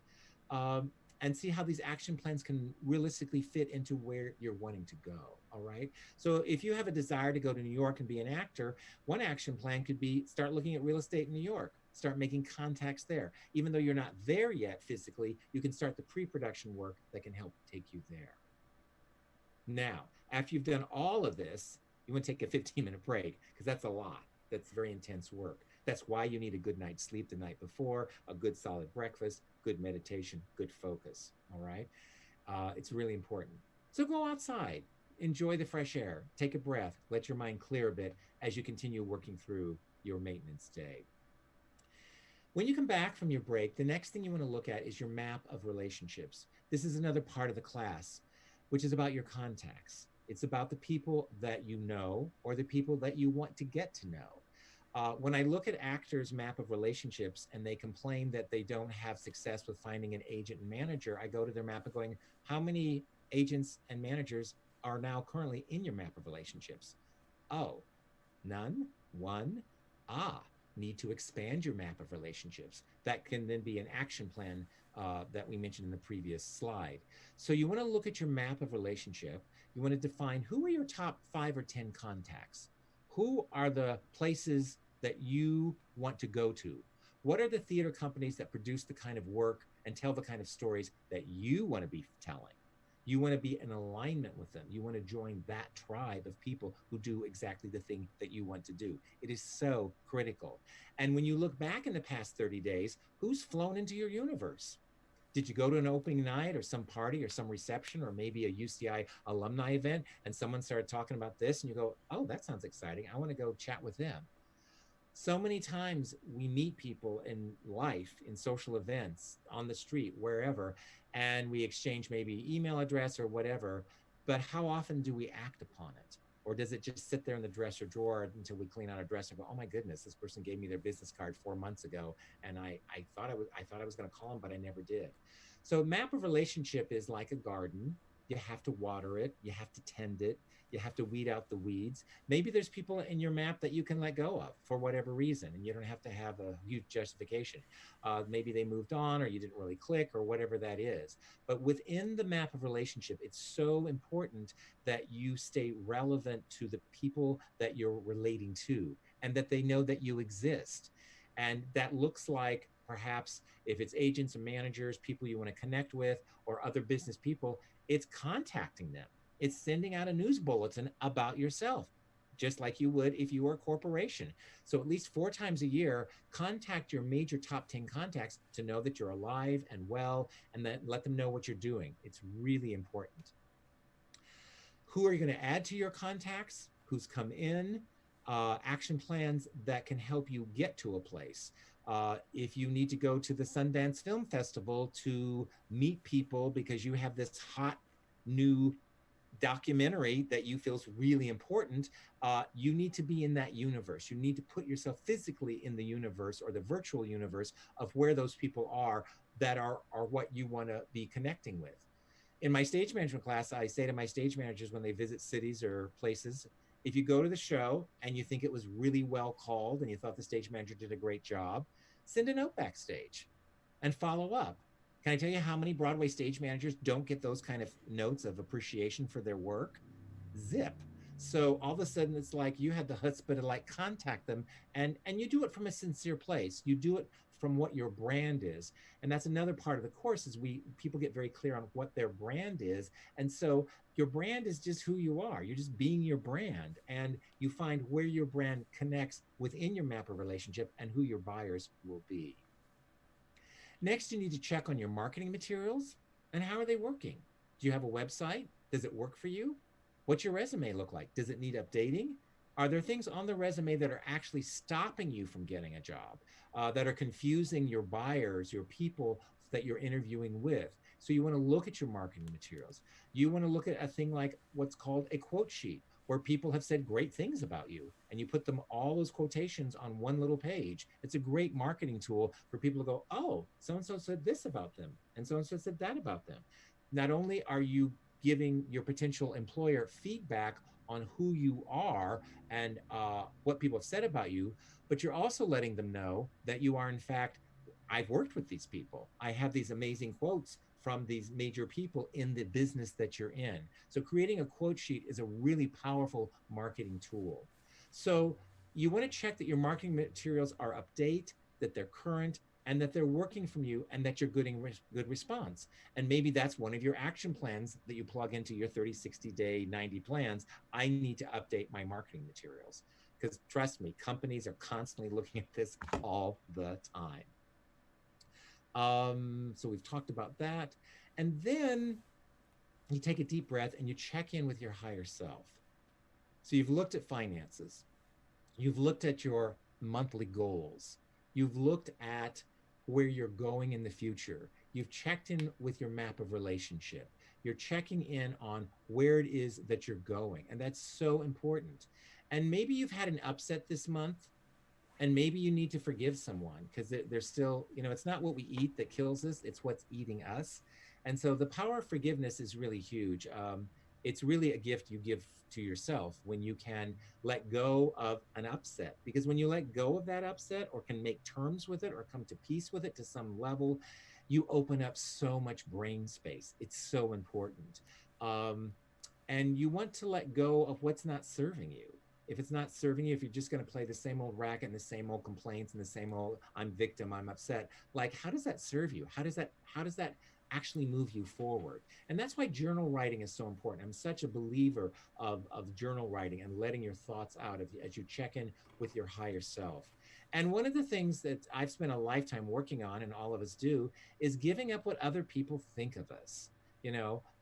And see how these action plans can realistically fit into where you're wanting to go, all right? So if you have a desire to go to New York and be an actor, one action plan could be start looking at real estate in New York, start making contacts there. Even though you're not there yet physically, you can start the pre-production work that can help take you there. Now, after you've done all of this, you want to take a 15-minute break, because that's a lot. That's very intense work. That's why you need a good night's sleep the night before, a good solid breakfast, good meditation, good focus, all right? It's really important. So go outside, enjoy the fresh air, take a breath, let your mind clear a bit as you continue working through your maintenance day. When you come back from your break, the next thing you want to look at is your map of relationships. This is another part of the class, which is about your contacts. It's about the people that you know or the people that you want to get to know. When I look at actors' map of relationships and they complain that they don't have success with finding an agent and manager, I go to their map and going, how many agents and managers are now currently in your map of relationships? Oh, none, one, need to expand your map of relationships. That can then be an action plan that we mentioned in the previous slide. So you want to look at your map of relationship. You want to define who are your top 5 or 10 contacts. Who are the places that you want to go to? What are the theater companies that produce the kind of work and tell the kind of stories that you want to be telling? You want to be in alignment with them. You want to join that tribe of people who do exactly the thing that you want to do. It is so critical. And when you look back in the past 30 days, who's flown into your universe? Did you go to an opening night or some party or some reception or maybe a UCI alumni event and someone started talking about this and you go, oh, that sounds exciting. I want to go chat with them. So many times we meet people in life, in social events, on the street, wherever, and we exchange maybe email address or whatever, but how often do we act upon it? Or does it just sit there in the dresser drawer until we clean out our dresser and go, oh my goodness, this person gave me their business card 4 months ago, and I thought I was going to call them, but I never did. So map of relationship is like a garden. You have to water it. You have to tend it. You have to weed out the weeds. Maybe there's people in your map that you can let go of for whatever reason, and you don't have to have a huge justification. Maybe they moved on or you didn't really click or whatever that is. But within the map of relationship, it's so important that you stay relevant to the people that you're relating to and that they know that you exist. And that looks like perhaps if it's agents and managers, people you want to connect with, or other business people, it's contacting them. It's sending out a news bulletin about yourself, just like you would if you were a corporation. So at least 4 times a year, contact your major top 10 contacts to know that you're alive and well, and then let them know what you're doing. It's really important. Who are you going to add to your contacts? Who's come in? Action plans that can help you get to a place. If you need to go to the Sundance Film Festival to meet people because you have this hot new documentary that you feel is really important, you need to be in that universe. You need to put yourself physically in the universe or the virtual universe of where those people are that are what you want to be connecting with. In my stage management class, I say to my stage managers when they visit cities or places, if you go to the show and you think it was really well called and you thought the stage manager did a great job, send a note backstage and follow up. Can I tell you how many Broadway stage managers don't get those kind of notes of appreciation for their work? Zip. So all of a sudden it's like you had the chutzpah to like contact them, and you do it from a sincere place. You do it from what your brand is. And that's another part of the course is people get very clear on what their brand is. And so your brand is just who you are. You're just being your brand, and you find where your brand connects within your map of relationship and who your buyers will be. Next, you need to check on your marketing materials and how are they working? Do you have a website? Does it work for you? What's your resume look like? Does it need updating? Are there things on the resume that are actually stopping you from getting a job, that are confusing your buyers, your people that you're interviewing with? So you want to look at your marketing materials. You want to look at a thing like what's called a quote sheet, where people have said great things about you, and you put them, all those quotations on one little page. It's a great marketing tool for people to go, oh, so-and-so said this about them, and so-and-so said that about them. Not only are you giving your potential employer feedback on who you are and what people have said about you, but you're also letting them know that you are, in fact, I've worked with these people. I have these amazing quotes from these major people in the business that you're in. So creating a quote sheet is a really powerful marketing tool. So you want to check that your marketing materials are up to date, that they're current, and that they're working from you, and that you're getting good response. And maybe that's one of your action plans that you plug into your 30, 60 day, 90 plans. I need to update my marketing materials, because trust me, companies are constantly looking at this all the time. So we've talked about that. And then you take a deep breath and you check in with your higher self. So you've looked at finances. You've looked at your monthly goals. You've looked at where you're going in the future. You've checked in with your map of relationship. You're checking in on where it is that you're going. And that's so important. And maybe you've had an upset this month, and maybe you need to forgive someone, because there's still, it's not what we eat that kills us, it's what's eating us. And so the power of forgiveness is really huge. It's really a gift you give to yourself when you can let go of an upset, because when you let go of that upset or can make terms with it or come to peace with it to some level, you open up so much brain space. It's so important. And you want to let go of what's not serving you. If it's not serving you, if you're just going to play the same old racket and the same old complaints and the same old I'm victim, I'm upset, like, how does that serve you? How does that actually move you forward? And that's why journal writing is so important. I'm such a believer of journal writing and letting your thoughts out as you check in with your higher self. And one of the things that I've spent a lifetime working on, and all of us do, is giving up what other people think of us.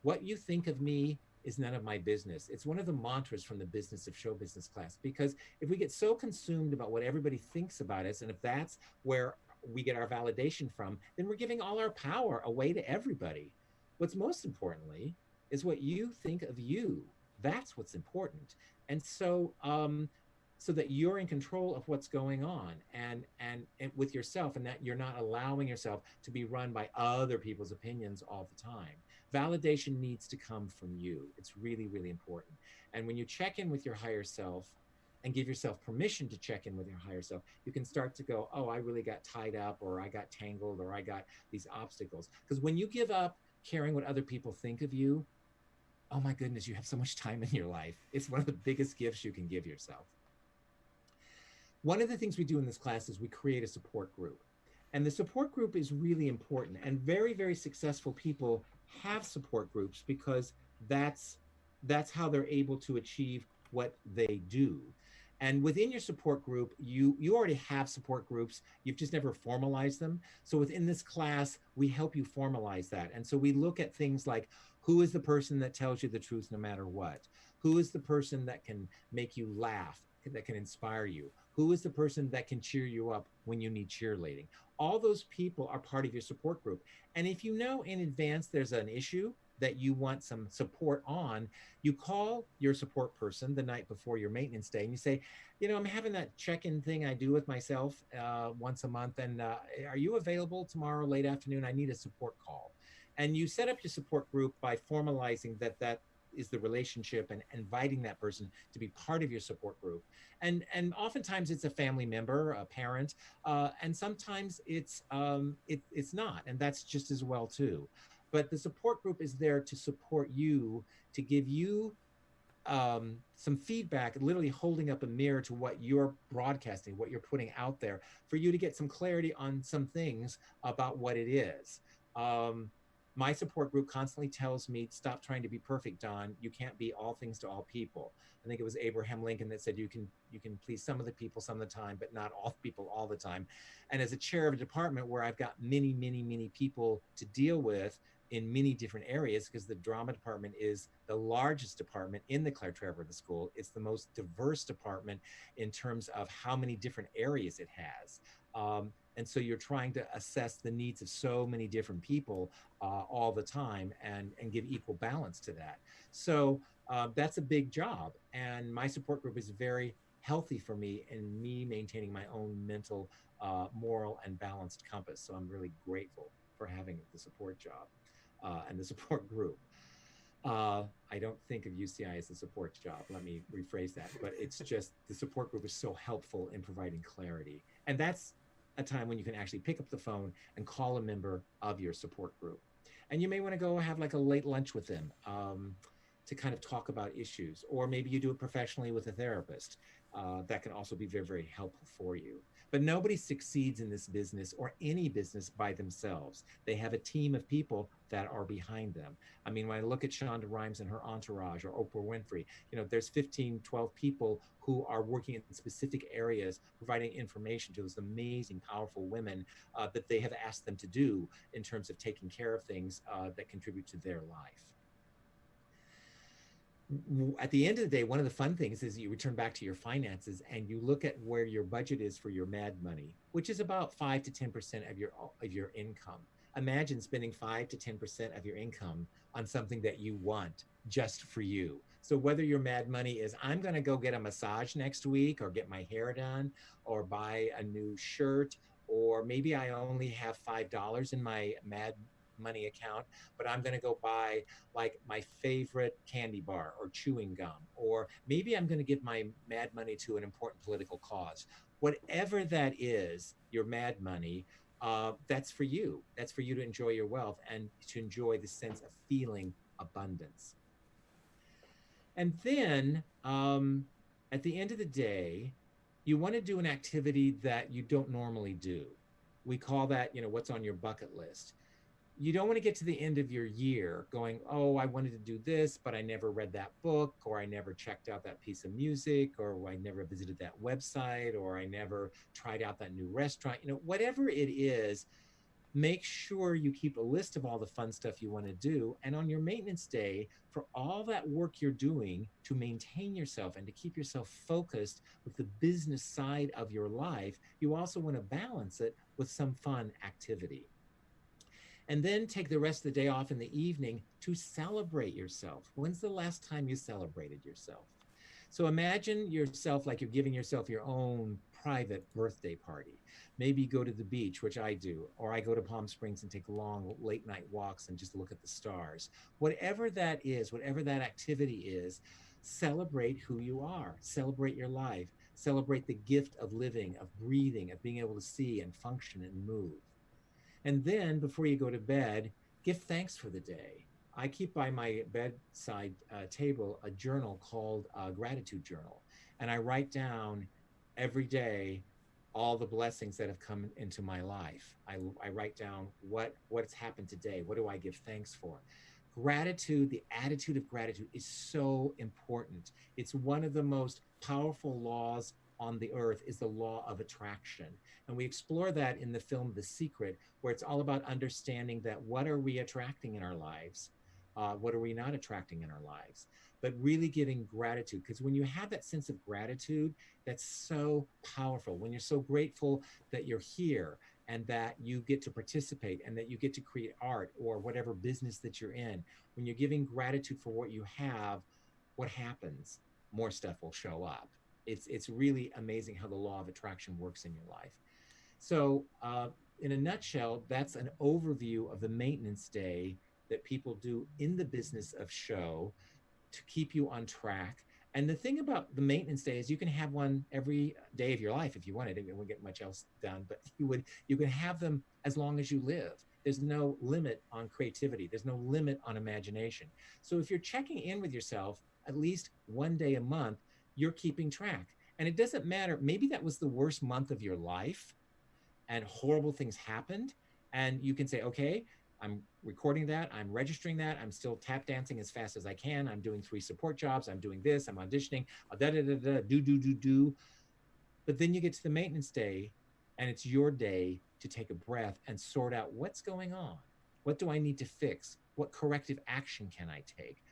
What you think of me is none of my business. It's one of the mantras from the Business of Show Business class, because if we get so consumed about what everybody thinks about us, and if that's where we get our validation from, then we're giving all our power away to everybody. What's most importantly is what you think of you. That's what's important. And so, so that you're in control of what's going on and with yourself, and that you're not allowing yourself to be run by other people's opinions all the time. Validation needs to come from you. It's really, really important. And when you check in with your higher self and give yourself permission to check in with your higher self, you can start to go, oh, I really got tied up, or I got tangled, or I got these obstacles. Because when you give up caring what other people think of you, oh my goodness, you have so much time in your life. It's one of the biggest gifts you can give yourself. One of the things we do in this class is we create a support group. And the support group is really important. And very, very successful people have support groups, because that's that's how they're able to achieve what they do. And within your support group, you already have support groups, you've just never formalized them. So within this class, we help you formalize that. And so we look at things like, who is the person that tells you the truth no matter what? Who is the person that can make you laugh, that can inspire you? Who is the person that can cheer you up when you need cheerleading? All those people are part of your support group. And if you know in advance there's an issue that you want some support on, you call your support person the night before your maintenance day and you say, you know, I'm having that check-in thing I do with myself once a month, and are you available tomorrow late afternoon? I need a support call. And you set up your support group by formalizing that is the relationship and inviting that person to be part of your support group. And oftentimes it's a family member, a parent, and sometimes it's not, and that's just as well too. But the support group is there to support you, to give you some feedback, literally holding up a mirror to what you're broadcasting, what you're putting out there, for you to get some clarity on some things about what it is. My support group constantly tells me, stop trying to be perfect, Don. You can't be all things to all people. I think it was Abraham Lincoln that said, you can please some of the people some of the time, but not all people all the time. And as a chair of a department where I've got many, many, many people to deal with in many different areas, because the drama department is the largest department in the Claire Trevor School. It's the most diverse department in terms of how many different areas it has. And so you're trying to assess the needs of so many different people all the time and give equal balance to that. So that's a big job. And my support group is very healthy for me in me maintaining my own mental, moral, and balanced compass. So I'm really grateful for having the support job and the support group. I don't think of UCI as a support job. Let me rephrase that. But it's just the support group is so helpful in providing clarity. And that's a time when you can actually pick up the phone and call a member of your support group. And you may want to go have like a late lunch with them to kind of talk about issues. Or maybe you do it professionally with a therapist. That can also be very, very helpful for you. But nobody succeeds in this business or any business by themselves. They have a team of people that are behind them. I mean, when I look at Shonda Rhimes and her entourage, or Oprah Winfrey, you know, there's 15, 12 people who are working in specific areas, providing information to those amazing, powerful women that they have asked them to do in terms of taking care of things that contribute to their life. At the end of the day, one of the fun things is you return back to your finances and you look at where your budget is for your mad money, which is about 5 to 10% of your income. Imagine spending 5 to 10% of your income on something that you want just for you. So whether your mad money is, I'm going to go get a massage next week, or get my hair done, or buy a new shirt, or maybe I only have $5 in my mad money account, but I'm going to go buy like my favorite candy bar or chewing gum, or maybe I'm going to give my mad money to an important political cause. Whatever that is, your mad money, that's for you. That's for you to enjoy your wealth and to enjoy the sense of feeling abundance. And then at the end of the day, you want to do an activity that you don't normally do. We call that, you know, what's on your bucket list. You don't want to get to the end of your year going, oh, I wanted to do this, but I never read that book, or I never checked out that piece of music, or I never visited that website, or I never tried out that new restaurant. You know, whatever it is, make sure you keep a list of all the fun stuff you want to do. And on your maintenance day, for all that work you're doing to maintain yourself and to keep yourself focused with the business side of your life, you also want to balance it with some fun activity. And then take the rest of the day off in the evening to celebrate yourself. When's the last time you celebrated yourself? So imagine yourself like you're giving yourself your own private birthday party. Maybe you go to the beach, which I do, or I go to Palm Springs and take long late night walks and just look at the stars. Whatever that is, whatever that activity is, celebrate who you are, celebrate your life, celebrate the gift of living, of breathing, of being able to see and function and move. And then before you go to bed, give thanks for the day. I keep by my bedside table a journal called Gratitude Journal. And I write down every day all the blessings that have come into my life. I write down what's happened today. What do I give thanks for? gratitude, the attitude of gratitude is so important. It's one of the most powerful laws on the earth, is the law of attraction. And we explore that in the film The Secret, where it's all about understanding that what are we attracting in our lives? What are we not attracting in our lives? But really giving gratitude, because when you have that sense of gratitude, that's so powerful. When you're so grateful that you're here and that you get to participate and that you get to create art or whatever business that you're in, when you're giving gratitude for what you have, what happens? More stuff will show up. It's really amazing how the law of attraction works in your life. So in a nutshell, that's an overview of the maintenance day that people do in the business of show to keep you on track. And the thing about the maintenance day is you can have one every day of your life if you wanted. It wouldn't get much else done, but you can have them as long as you live. There's no limit on creativity. There's no limit on imagination. So if you're checking in with yourself at least one day a month, you're keeping track. And it doesn't matter, maybe that was the worst month of your life and horrible things happened. And you can say, okay, I'm recording that, I'm registering that, I'm still tap dancing as fast as I can, I'm doing 3 support jobs, I'm doing this, I'm auditioning, do. But then you get to the maintenance day and it's your day to take a breath and sort out what's going on. What do I need to fix? What corrective action can I take?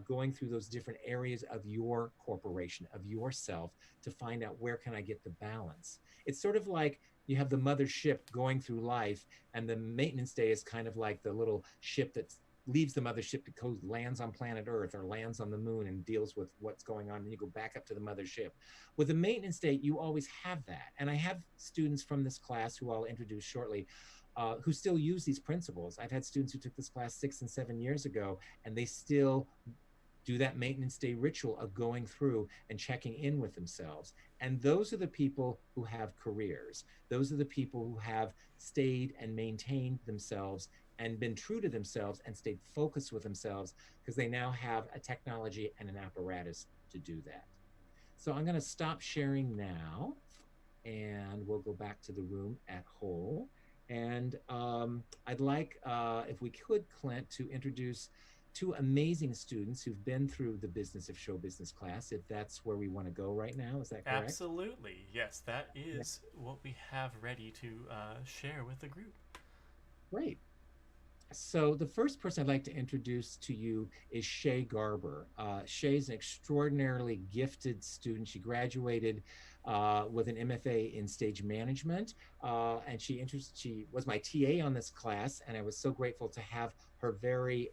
Going through those different areas of your corporation, of yourself, to find out where can I get the balance. It's sort of like you have the mother ship going through life, and the maintenance day is kind of like the little ship that leaves the mothership to go lands on planet Earth or lands on the moon and deals with what's going on, and you go back up to the mothership. With the maintenance day, you always have that. And I have students from this class who I'll introduce shortly, who still use these principles. I've had students who took this class 6 and 7 years ago, and they still do that maintenance day ritual of going through and checking in with themselves. And those are the people who have careers. Those are the people who have stayed and maintained themselves and been true to themselves and stayed focused with themselves, because they now have a technology and an apparatus to do that. So I'm going to stop sharing now, and we'll go back to the room at whole. And I'd like, if we could, Clint, to introduce 2 amazing students who've been through the Business of Show Business class, if that's where we want to go right now. Is that correct? Absolutely. Yes, that is what we have ready to share with the group. Great. So the first person I'd like to introduce to you is 𝗗𝗄 Garber. 𝗗𝗄 is an extraordinarily gifted student. She graduated with an MFA in stage management, and she was my TA on this class, and I was so grateful to have her very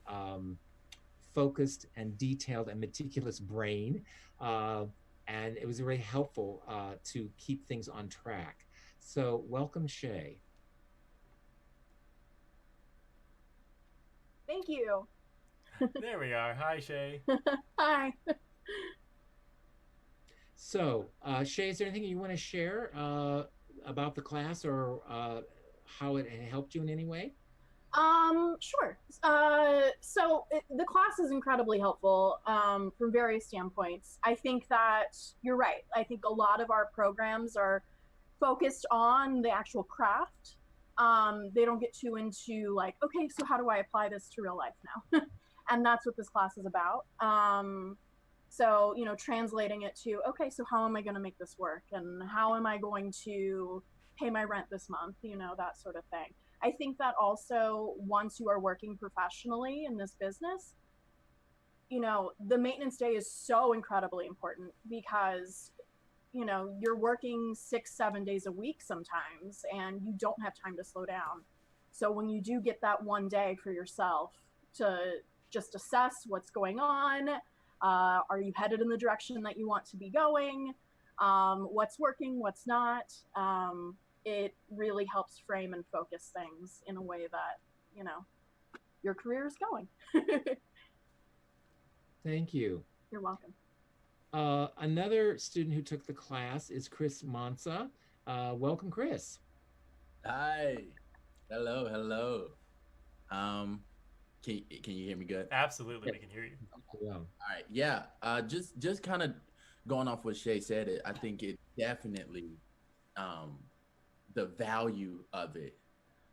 focused and detailed and meticulous brain, and it was very helpful to keep things on track. So welcome, 𝗗𝗄. Thank you. There we are. Hi, 𝗗𝗄. Hi. So, 𝗗𝗄, is there anything you want to share about the class or how it helped you in any way? Sure. The class is incredibly helpful from various standpoints. I think that you're right. I think a lot of our programs are focused on the actual craft. They don't get too into like, okay, so how do I apply this to real life now? And that's what this class is about. So, you know, translating it to, okay, so how am I going to make this work? And how am I going to pay my rent this month? You know, that sort of thing. I think that also once you are working professionally in this business, you know, the maintenance day is so incredibly important because, you know, you're working 6-7 days a week sometimes, and you don't have time to slow down. So when you do get that one day for yourself to just assess what's going on, are you headed in the direction that you want to be going? What's working, what's not? It really helps frame and focus things in a way that, you know, your career is going. Thank you. You're welcome. Another student who took the class is Chris Mansa. Welcome, Chris. Hi. Hello. Can you hear me good? Absolutely, we can hear you. Yeah. All right. Yeah. Just kind of going off what 𝗗𝗄 said, I think it definitely the value of it.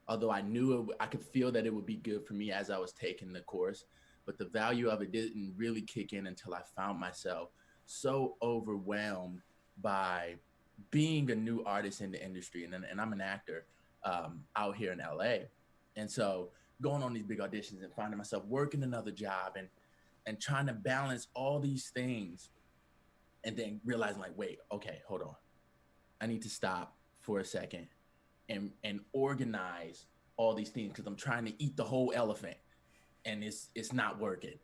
Although I knew I could feel that it would be good for me as I was taking the course, but the value of it didn't really kick in until I found myself so overwhelmed by being a new artist in the industry. And I'm an actor out here in LA. And so going on these big auditions and finding myself working another job and trying to balance all these things, and then realizing like, wait, okay, hold on. I need to stop for a second and organize all these things, because I'm trying to eat the whole elephant and it's not working.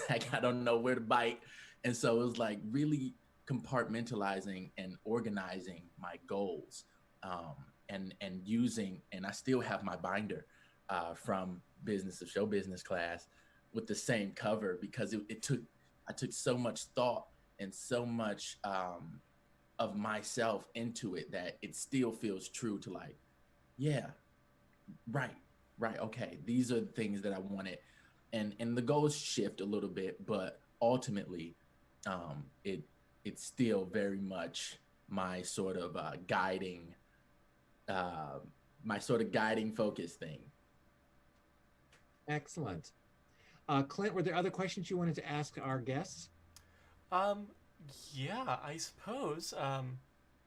Like, I don't know where to bite. And so it was like really compartmentalizing and organizing my goals, and using, and I still have my binder from Business of Show Business class with the same cover, because I took so much thought and so much of myself into it that it still feels true to, like, yeah, right, okay, these are the things that I wanted. And the goals shift a little bit, but ultimately it's still very much my sort of guiding focus thing. Excellent. Clint, were there other questions you wanted to ask our guests? Yeah, I suppose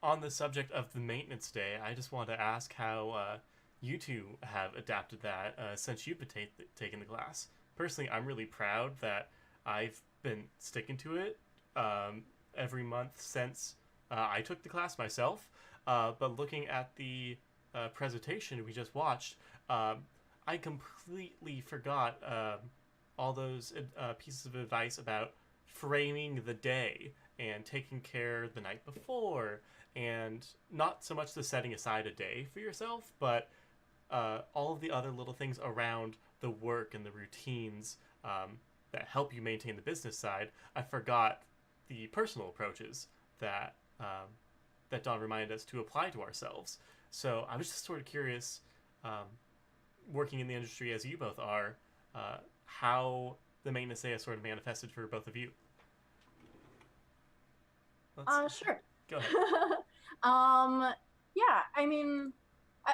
on the subject of the maintenance day, I just want to ask how you two have adapted that since you've been taking the class. Personally, I'm really proud that I've been sticking to it every month since I took the class myself. But looking at the presentation we just watched, I completely forgot all those pieces of advice about framing the day and taking care the night before, and not so much the setting aside a day for yourself, but all of the other little things around the work and the routines that help you maintain the business side. I forgot the personal approaches that that Don reminded us to apply to ourselves. So I was just sort of curious, working in the industry as you both are, how the maintenance day has sort of manifested for both of you. Sure. Go ahead. Yeah, I mean,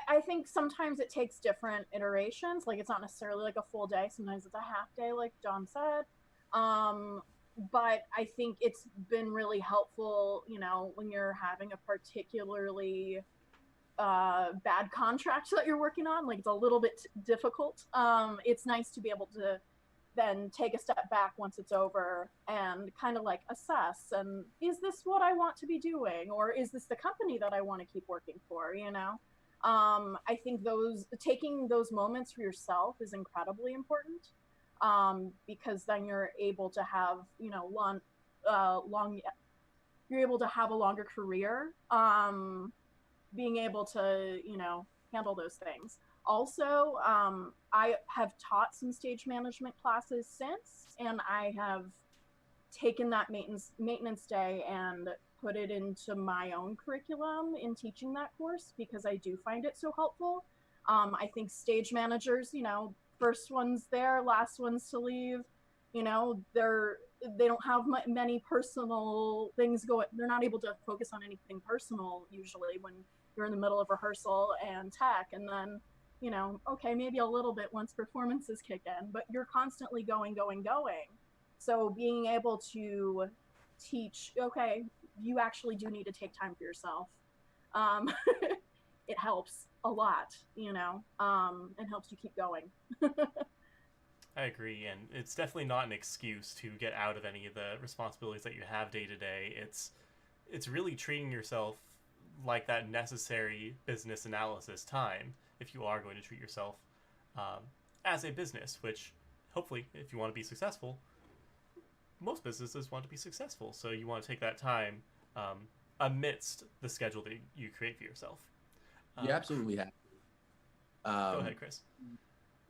I think sometimes it takes different iterations. Like, it's not necessarily like a full day. Sometimes it's a half day, like Don said. But I think it's been really helpful, you know, when you're having a particularly bad contract that you're working on. Like, it's a little bit difficult. It's nice to be able to then take a step back once it's over and kind of like assess, and is this what I want to be doing, or is this the company that I want to keep working for, you know? I think taking those moments for yourself is incredibly important, because then you're able to have, you know, you're able to have a longer career, being able to, you know, handle those things. Also, I have taught some stage management classes since, and I have taken that maintenance day and put it into my own curriculum in teaching that course, because I do find it so helpful. I think stage managers, you know, first ones there, last ones to leave, you know, they don't have many personal things going. They're not able to focus on anything personal usually when you're in the middle of rehearsal and tech, and then, you know, okay, maybe a little bit once performances kick in, but you're constantly going. So being able to teach, okay, you actually do need to take time for yourself. It helps a lot, you know, and helps you keep going. I agree, and it's definitely not an excuse to get out of any of the responsibilities that you have day to day. It's really treating yourself like that necessary business analysis time, if you are going to treat yourself as a business, which hopefully, if you want to be successful, most businesses want to be successful. So you want to take that time amidst the schedule that you create for yourself. You absolutely have to. Go ahead, Chris.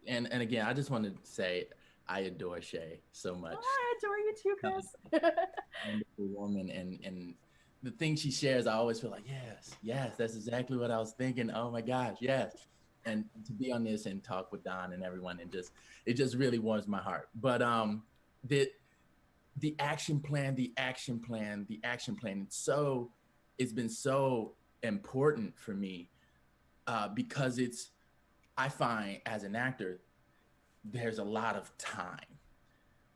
And again, I just want to say I adore 𝗗𝗓 so much. Oh, I adore you too, Chris. Wonderful woman, and the things she shares, I always feel like, yes, that's exactly what I was thinking. Oh my gosh, yes. And to be on this and talk with Don and everyone, and it just really warms my heart. But the action plan, it's been so important for me, because I find as an actor, there's a lot of time.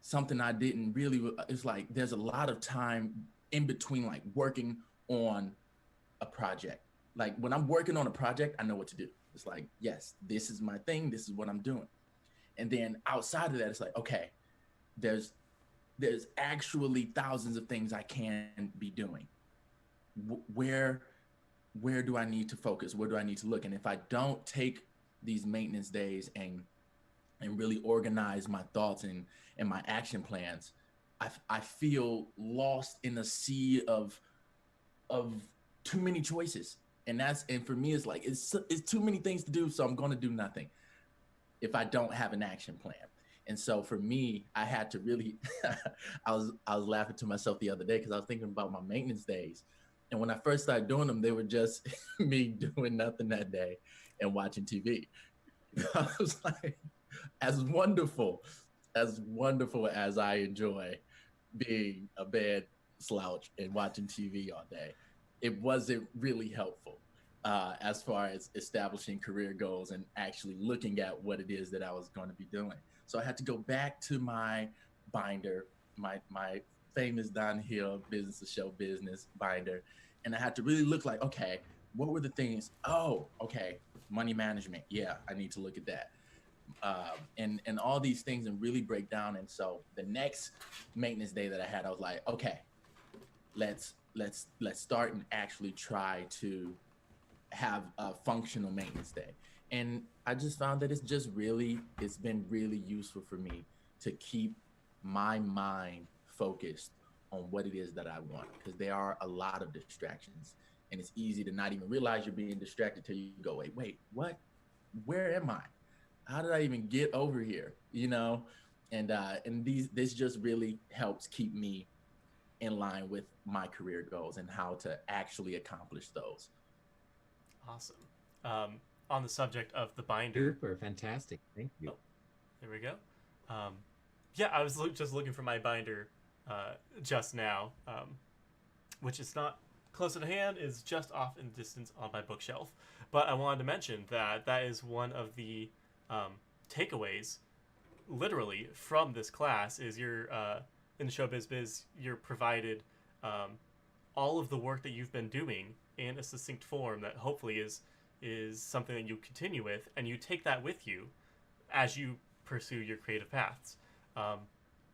something I didn't really, it's like, there's a lot of time in between like working on a project. Like when I'm working on a project, I know what to do. It's like, yes, this is my thing. This is what I'm doing. And then outside of that, it's like, okay, there's actually thousands of things I can be doing. Where do I need to focus? Where do I need to look? And if I don't take these maintenance days and really organize my thoughts and my action plans, I feel lost in a sea of too many choices. And for me, it's like, it's too many things to do. So I'm going to do nothing if I don't have an action plan. And so for me, I had to really, I was laughing to myself the other day because I was thinking about my maintenance days. And when I first started doing them, they were just me doing nothing that day and watching TV. I was like, as wonderful as I enjoy being a bed slouch and watching TV all day, it wasn't really helpful as far as establishing career goals and actually looking at what it is that I was going to be doing. So I had to go back to my binder, my famous 𝗙𝗕𝗢 Business to Show Business binder. And I had to really look like, okay, what were the things? Oh, okay, money management. Yeah, I need to look at that. And all these things and really break down. And so the next maintenance day that I had, I was like, okay, let's start and actually try to have a functional maintenance day. And I just found that it's been really useful for me to keep my mind focused on what it is that I want, because there are a lot of distractions and it's easy to not even realize you're being distracted till you go, wait, what? Where am I? How did I even get over here? You know? And this just really helps keep me in line with my career goals and how to actually accomplish those. Awesome. On the subject of the binder. Super, fantastic. Thank you. Oh, there we go. Yeah, I was just looking for my binder just now, which is not close at hand, is just off in the distance on my bookshelf. But I wanted to mention that is one of the takeaways, literally, from this class, is you're, in the show Biz Biz, you're provided all of the work that you've been doing in a succinct form that hopefully is something that you continue with, and you take that with you as you pursue your creative paths.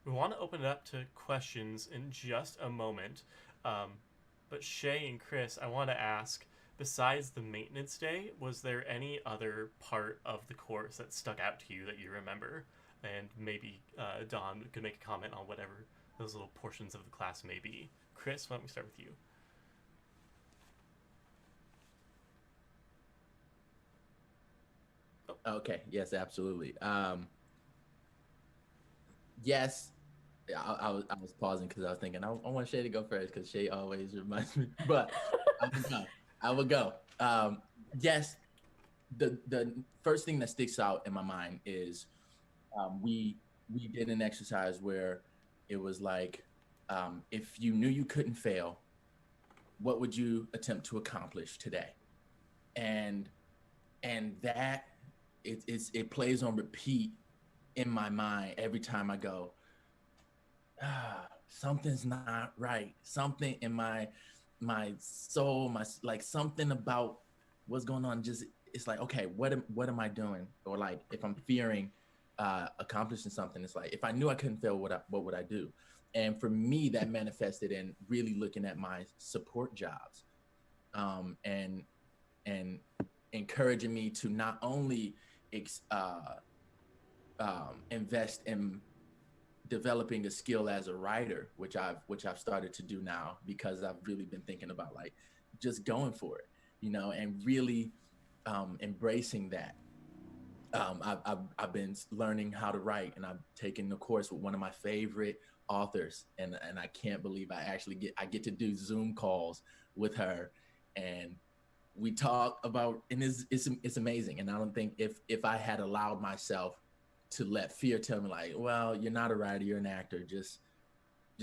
We want to open it up to questions in just a moment, but Shay and Chris, I want to ask, besides the maintenance day, was there any other part of the course that stuck out to you that you remember? And maybe Don could make a comment on whatever those little portions of the class may be. Chris, why don't we start with you? Okay. Yes, absolutely. Yes, I was pausing because I was thinking I want Shay to go first because Shay always reminds me. But I will go. Yes, the first thing that sticks out in my mind is we did an exercise where it was like, if you knew you couldn't fail, what would you attempt to accomplish today? And that it plays on repeat in my mind every time I go, something's not right. Something in my soul, something about what's going on. Just, it's like, okay, what am I doing? Or like, if I'm fearing accomplishing something, it's like, if I knew I couldn't fail, what would I do? And for me, that manifested in really looking at my support jobs, and encouraging me to not only invest in developing a skill as a writer, which I've started to do now, because I've really been thinking about like just going for it, you know, and really embracing that. I've been learning how to write, and I've taken the course with one of my favorite authors, and I can't believe I get to do Zoom calls with her, and we talk about, and it's amazing. And I don't think if I had allowed myself to let fear tell me like, well, you're not a writer, you're an actor, just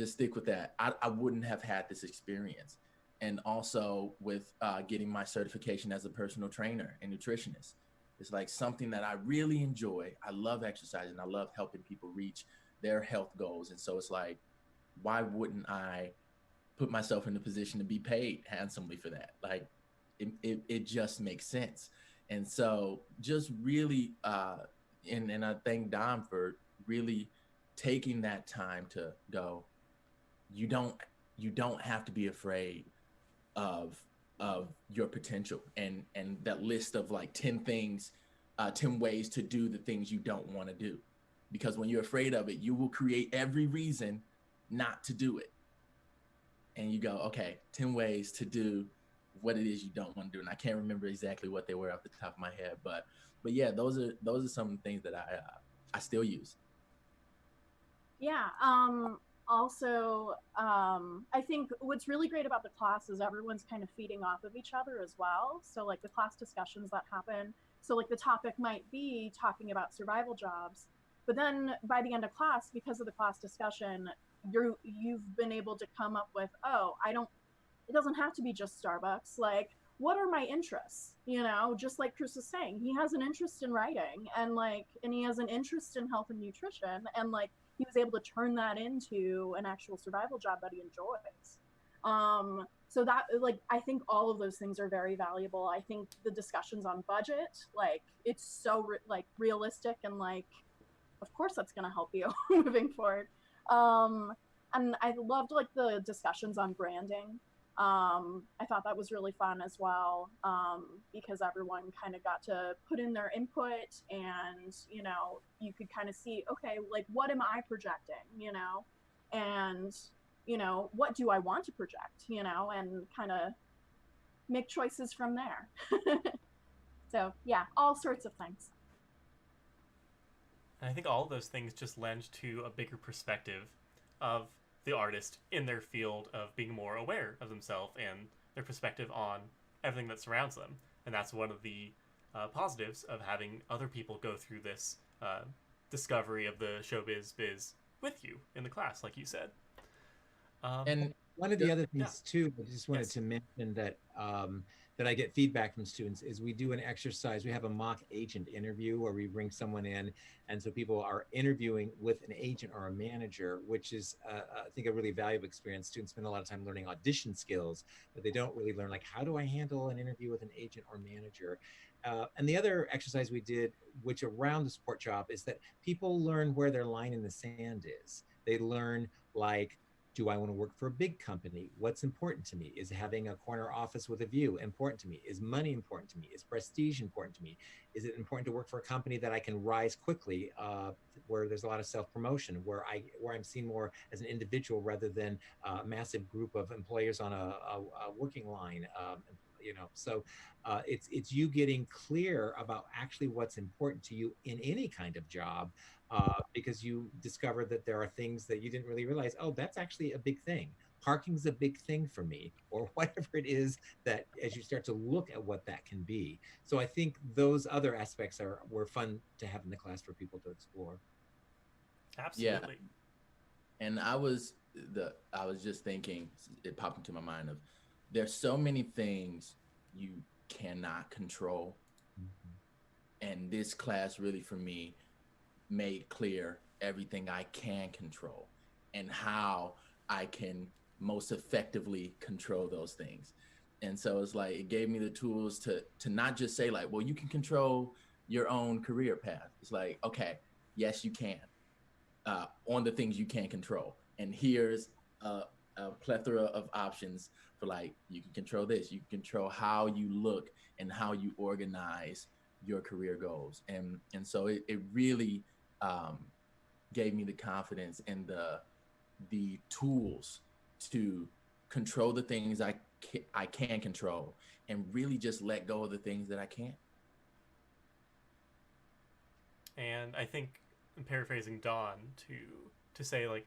stick with that, I wouldn't have had this experience. And also with getting my certification as a personal trainer and nutritionist, it's like something that I really enjoy. I love exercising. I love helping people reach their health goals. And so it's like, why wouldn't I put myself in the position to be paid handsomely for that? Like, it just makes sense. And so just really, and I thank Dom for really taking that time to go, you don't have to be afraid of your potential, and that list of like 10 things, 10 ways to do the things you don't want to do. Because when you're afraid of it, you will create every reason not to do it. And you go, okay, 10 ways to do what it is you don't want to do. And I can't remember exactly what they were off the top of my head, but yeah, those are some of the things that I still use. Yeah. Also, I think what's really great about the class is everyone's kind of feeding off of each other as well. So like the class discussions that happen. So like the topic might be talking about survival jobs, but then by the end of class, because of the class discussion, you've been able to come up with, oh, it doesn't have to be just Starbucks. Like, what are my interests? You know, just like Chris is saying, he has an interest in writing, and he has an interest in health and nutrition, and like he was able to turn that into an actual survival job that he enjoys. So that, like, I think all of those things are very valuable. I think the discussions on budget, like, it's so realistic, and like, of course that's going to help you moving forward. And I loved like the discussions on branding. I thought that was really fun as well, because everyone kind of got to put in their input, and, you know, you could kind of see, okay, like, what am I projecting, you know, and, you know, what do I want to project, you know, and kind of make choices from there. So yeah, all sorts of things. And I think all of those things just lend to a bigger perspective of the artist in their field, of being more aware of themselves and their perspective on everything that surrounds them. And that's one of the positives of having other people go through this discovery of the showbiz biz with you in the class, like you said. And one of the other things too, I just wanted to mention that that I get feedback from students is we do an exercise. We have a mock agent interview where we bring someone in, and so people are interviewing with an agent or a manager, which is I think a really valuable experience. Students spend a lot of time learning audition skills, but they don't really learn like, how do I handle an interview with an agent or manager? And the other exercise we did, which around the support job, is that people learn where their line in the sand is. They learn, like, do I want to work for a big company? What's important to me? Is having a corner office with a view important to me? Is money important to me? Is prestige important to me? Is it important to work for a company that I can rise quickly, where there's a lot of self-promotion, where I'm seen more as an individual rather than a massive group of employers on a working line? You know, so it's you getting clear about actually what's important to you in any kind of job, because you discover that there are things that you didn't really realize. Oh, that's actually a big thing. Parking's a big thing for me, or whatever it is, that as you start to look at what that can be. So I think those other aspects were fun to have in the class for people to explore. Absolutely. Yeah. And I was just thinking, it popped into my mind, of there's so many things you cannot control. Mm-hmm. And this class really, for me, made clear everything I can control and how I can most effectively control those things. And so it's like, it gave me the tools to not just say like, well, you can control your own career path. It's like, okay, yes, you can, on the things you can control. And here's a plethora of options for, like, you can control this, you can control how you look and how you organize your career goals. And so it really gave me the confidence and the tools to control the things I can control, and really just let go of the things that I can't. And I think, I'm paraphrasing Dawn, to say, like,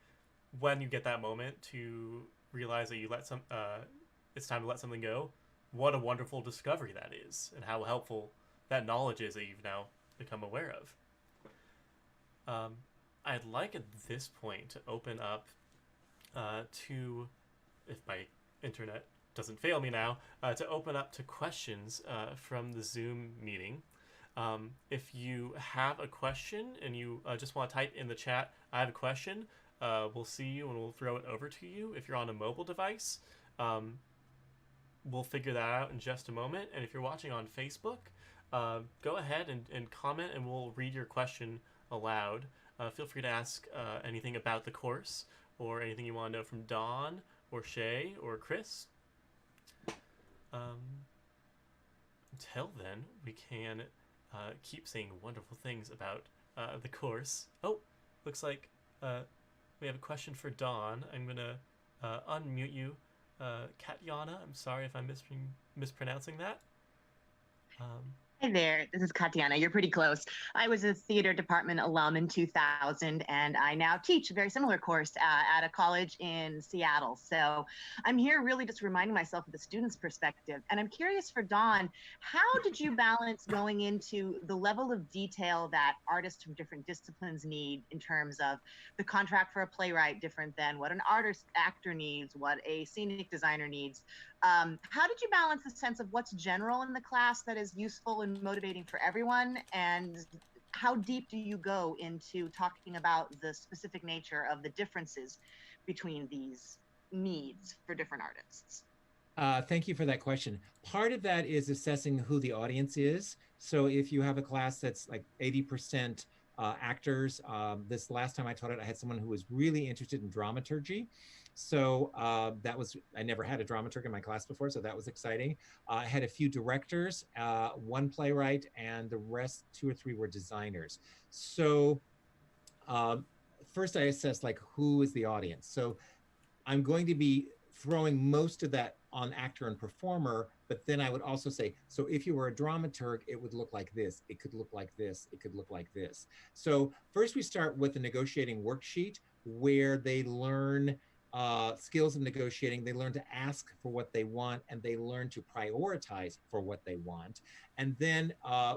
when you get that moment to realize that it's time to let something go, what a wonderful discovery that is, and how helpful that knowledge is that you've now become aware of. I'd like at this point to open up to, if my internet doesn't fail me now, to open up to questions from the Zoom meeting. If you have a question and you just want to type in the chat, I have a question, we'll see you and we'll throw it over to you. If you're on a mobile device, we'll figure that out in just a moment. And if you're watching on Facebook, go ahead and comment and we'll read your question aloud. Feel free to ask anything about the course or anything you want to know from Dawn or Shay or Chris. Until then, we can keep saying wonderful things about the course. Oh, looks like we have a question for Dawn. I'm going to unmute you. 𝗏𝗗𝗢𝗄, I'm sorry if I'm mispronouncing that. Hi there, this is 𝗏𝗏𝗢𝗄. You're pretty close. I was a theater department alum in 2000, and I now teach a very similar course at a college in Seattle. So I'm here really just reminding myself of the student's perspective. And I'm curious for Dawn, how did you balance going into the level of detail that artists from different disciplines need in terms of the contract for a playwright different than what an actor needs, what a scenic designer needs? How did you balance the sense of what's general in the class that is useful and motivating for everyone, and how deep do you go into talking about the specific nature of the differences between these needs for different artists? Thank you for that question. Part of that is assessing who the audience is. So if you have a class that's like 80% actors, this last time I taught it, I had someone who was really interested in dramaturgy. So I never had a dramaturg in my class before, so that was exciting. I had a few directors, one playwright, and the rest, 2 or 3 were designers. So first I assessed like who is the audience. So I'm going to be throwing most of that on actor and performer, but then I would also say, so if you were a dramaturg, it would look like this, it could look like this, it could look like this. So first we start with a negotiating worksheet where they learn skills of negotiating. They learn to ask for what they want, and they learn to prioritize for what they want. And then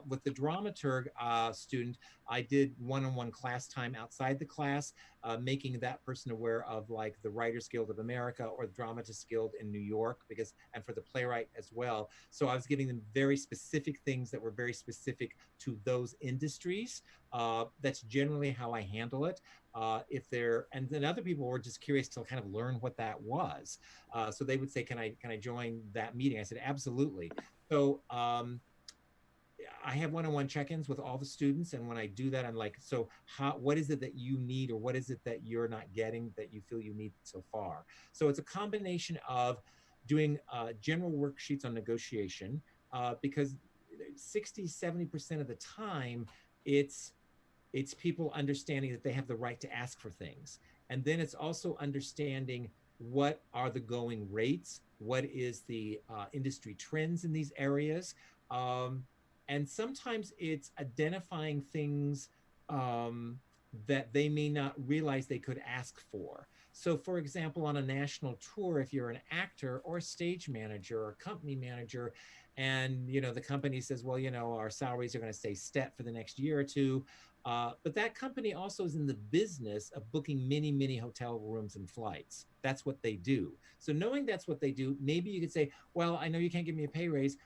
with the dramaturg student, I did one-on-one class time outside the class, making that person aware of like the Writers Guild of America or the Dramatists Guild in New York, and for the playwright as well. So I was giving them very specific things that were very specific to those industries. That's generally how I handle it. And then other people were just curious to kind of learn what that was. So they would say, can I join that meeting? I said, absolutely. So I have one-on-one check-ins with all the students. And when I do that, I'm like, so what is it that you need, or what is it that you're not getting that you feel you need so far? So it's a combination of doing general worksheets on negotiation, because 60–70% of the time, it's people understanding that they have the right to ask for things. And then it's also understanding what are the going rates, what is the industry trends in these areas. And sometimes it's identifying things that they may not realize they could ask for. So for example, on a national tour, if you're an actor or a stage manager or company manager, and the company says, well, our salaries are going to stay set for the next year or two. But that company also is in the business of booking many hotel rooms and flights. That's what they do. So knowing that's what they do, maybe you could say, well, I know you can't give me a pay raise.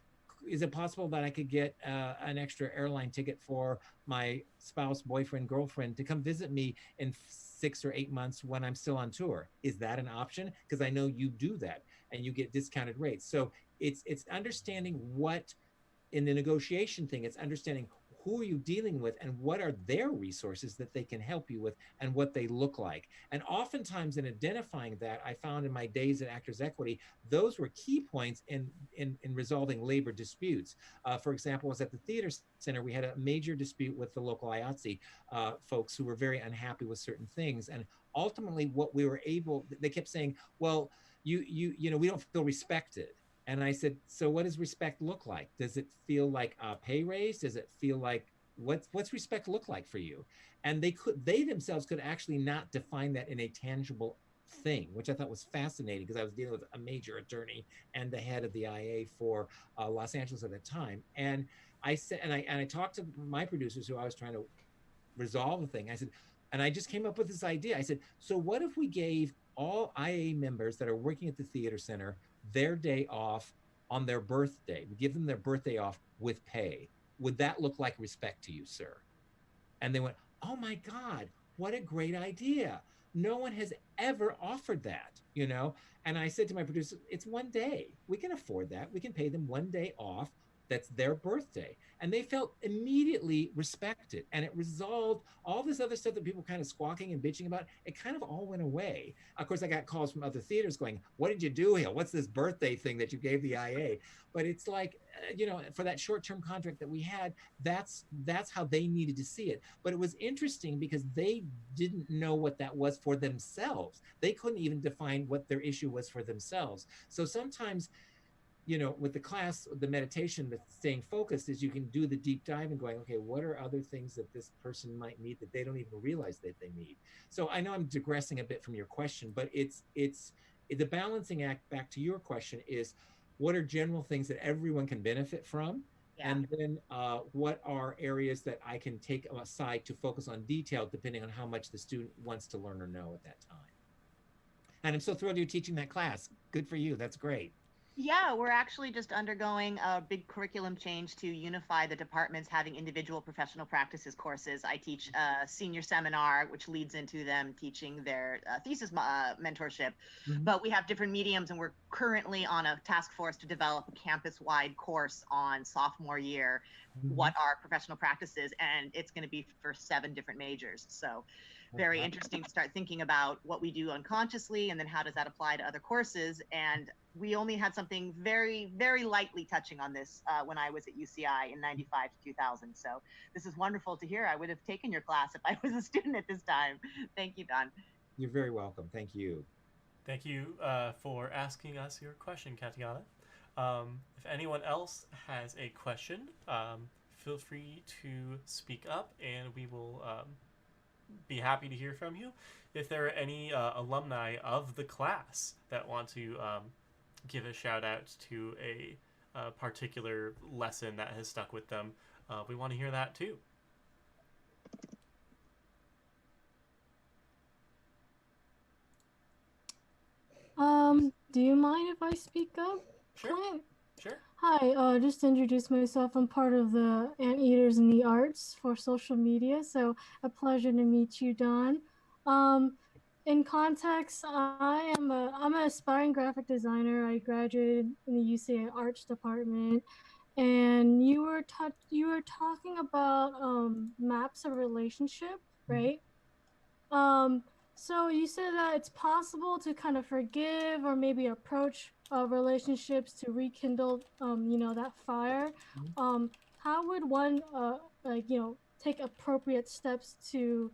Is it possible that I could get an extra airline ticket for my spouse, boyfriend, girlfriend to come visit me in 6 or 8 months when I'm still on tour? Is that an option? Because I know you do that and you get discounted rates. So it's understanding what, in the negotiation thing, it's understanding who are you dealing with and what are their resources that they can help you with and what they look like. And oftentimes in identifying that, I found in my days at Actors Equity, those were key points in resolving labor disputes. For example, I was at the theater center, we had a major dispute with the local 𝗖𝗇 folks who were very unhappy with certain things. And ultimately what we were able, they kept saying, well, we don't feel respected. And I said, so what does respect look like? Does it feel like a pay raise? Does it feel like, what's respect look like for you? And they themselves could actually not define that in a tangible thing, which I thought was fascinating because I was dealing with a major attorney and the head of the IA for Los Angeles at the time. And I said, and I talked to my producers who I was trying to resolve the thing. I said, and I just came up with this idea. I said, so what if we gave all IA members that are working at the theater center their day off on their birthday? We give them their birthday off with pay. would that look like respect to you, sir? And they went, oh my God, what a great idea. No one has ever offered that, you know? And I said to my producer, it's one day. We can afford that. We can pay them one day off. That's their birthday. And they felt immediately respected. And it resolved all this other stuff that people kind of squawking and bitching about. It kind of all went away. Of course, I got calls from other theaters going, what did you do here? What's this birthday thing that you gave the IA? But it's like, you know, for that short-term contract that we had, that's how they needed to see it. But it was interesting because they didn't know what that was for themselves. They couldn't even define what their issue was for themselves. So sometimes, you know, with the class, the meditation, the staying focused is you can do the deep dive and going, okay, what are other things that this person might need that they don't even realize that they need? So I know I'm digressing a bit from your question, but it's the balancing act back to your question is, what are general things that everyone can benefit from? Yeah. And then what are areas that I can take aside to focus on detail depending on how much the student wants to learn or know at that time. And I'm so thrilled you're teaching that class. Good for you. That's great. Yeah, we're actually just undergoing a big curriculum change to unify the departments having individual professional practices courses. I teach a senior seminar, which leads into them teaching their thesis mentorship. Mm-hmm. But we have different mediums, and we're currently on a task force to develop a campus-wide course on sophomore year, mm-hmm. what are professional practices, and it's going to be for 7 different majors. So very interesting to start thinking about what we do unconsciously, and then how does that apply to other courses. And we only had something very, very lightly touching on this when I was at UCI in 95 to 2000. So this is wonderful to hear. I would have taken your class if I was a student at this time. Thank you, Don. You're very welcome. Thank you. Thank you for asking us your question, Katiana. If anyone else has a question, feel free to speak up and we will be happy to hear from you. If there are any alumni of the class that want to give a shout out to a particular lesson that has stuck with them, we want to hear that too. Do you mind if I speak up? Sure. Sure. Hi, just to introduce myself, I'm part of the Anteaters in the Arts for social media, so a pleasure to meet you, Don. In context, I'm an aspiring graphic designer. I graduated in the UCI Arts department, and you were talking about maps of relationship, right? So you said that it's possible to kind of forgive or maybe approach relationships to rekindle, you know, that fire. How would one, like, you know, take appropriate steps to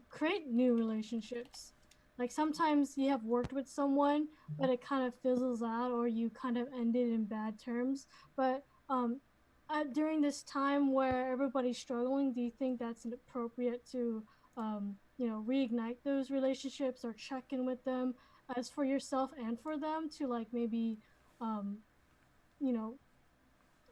create new relationships? Like sometimes you have worked with someone, but it kind of fizzles out, or you kind of ended in bad terms. But during this time where everybody's struggling, do you think that's appropriate to you know, reignite those relationships or check in with them as for yourself and for them to, like, maybe, you know,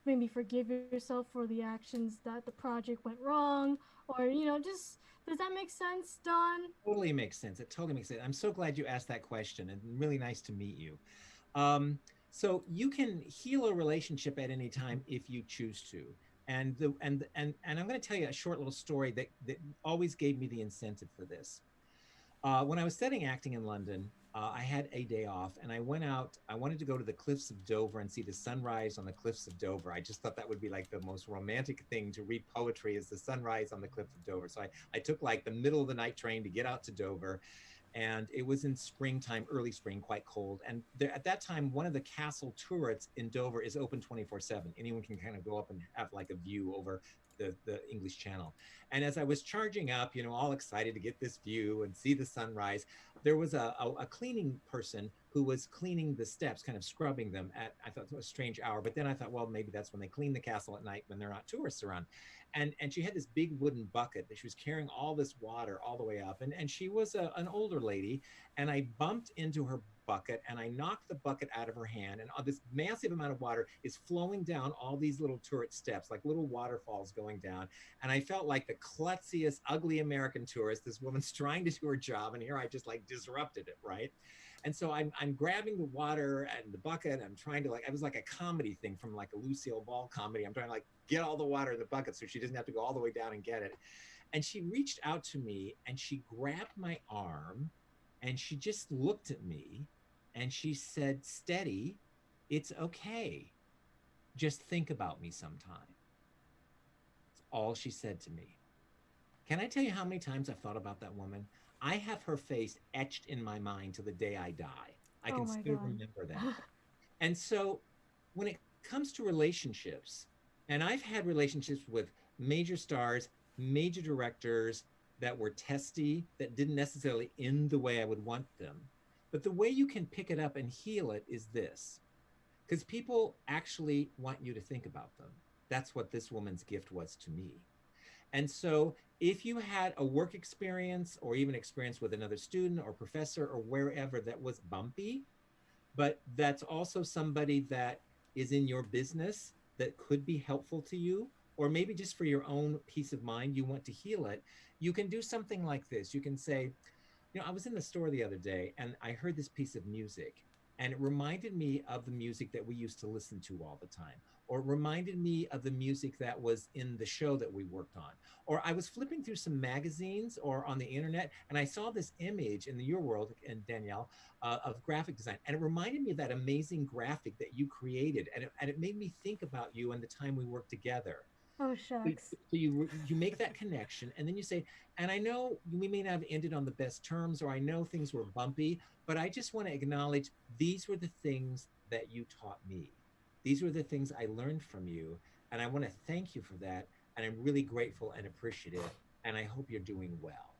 maybe forgive yourself for the actions that the project went wrong, or, you know, just, does that make sense, Don? Totally makes sense. It totally makes sense. I'm so glad you asked that question, and really nice to meet you. So you can heal a relationship at any time if you choose to. And I'm going to tell you a short little story that always gave me the incentive for this. When I was studying acting in London, I had a day off and I went out. I wanted to go to the cliffs of Dover and see the sunrise on the cliffs of Dover. I just thought that would be like the most romantic thing to read poetry, is the sunrise on the cliff of Dover. So I took like the middle of the night train to get out to Dover. And it was in springtime, early spring, quite cold. And there, at that time, one of the castle turrets in Dover is open 24/7. Anyone can kind of go up and have like a view over the English Channel. And as I was charging up, you know, all excited to get this view and see the sunrise, there was a cleaning person who was cleaning the steps, kind of scrubbing them at, I thought it was a strange hour, but then I thought, well, maybe that's when they clean the castle at night when there are not tourists around. And she had this big wooden bucket that she was carrying all this water all the way up. And she was an older lady, and I bumped into her bucket and I knocked the bucket out of her hand, and this massive amount of water is flowing down all these little turret steps, like little waterfalls going down. And I felt like the klutziest, ugly American tourist. This woman's trying to do her job, and here I just like disrupted it, right? And so I'm grabbing the water and the bucket, and I'm trying to like, it was like a comedy thing from like a Lucille Ball comedy. I'm trying to like get all the water in the bucket so she doesn't have to go all the way down and get it. And she reached out to me and she grabbed my arm and she just looked at me and she said, "Steady, it's okay. Just think about me sometime." That's all she said to me. Can I tell you how many times I've thought about that woman? I have her face etched in my mind to the day I die. I can still remember that. And so when it comes to relationships, and I've had relationships with major stars, major directors that were testy, that didn't necessarily end the way I would want them. But the way you can pick it up and heal it is this, because people actually want you to think about them. That's what this woman's gift was to me. And so if you had a work experience or even experience with another student or professor or wherever that was bumpy, but that's also somebody that is in your business that could be helpful to you, or maybe just for your own peace of mind, you want to heal it, you can do something like this. You can say, you know, I was in the store the other day and I heard this piece of music and it reminded me of the music that we used to listen to all the time, or it reminded me of the music that was in the show that we worked on. Or I was flipping through some magazines or on the internet and I saw this image in your world, and Danielle, of graphic design. And it reminded me of that amazing graphic that you created. And it made me think about you and the time we worked together. Oh, shucks. So you make that connection, and then you say, and I know we may not have ended on the best terms, or I know things were bumpy, but I just want to acknowledge these were the things that you taught me. These were the things I learned from you, and I want to thank you for that, and I'm really grateful and appreciative, and I hope you're doing well.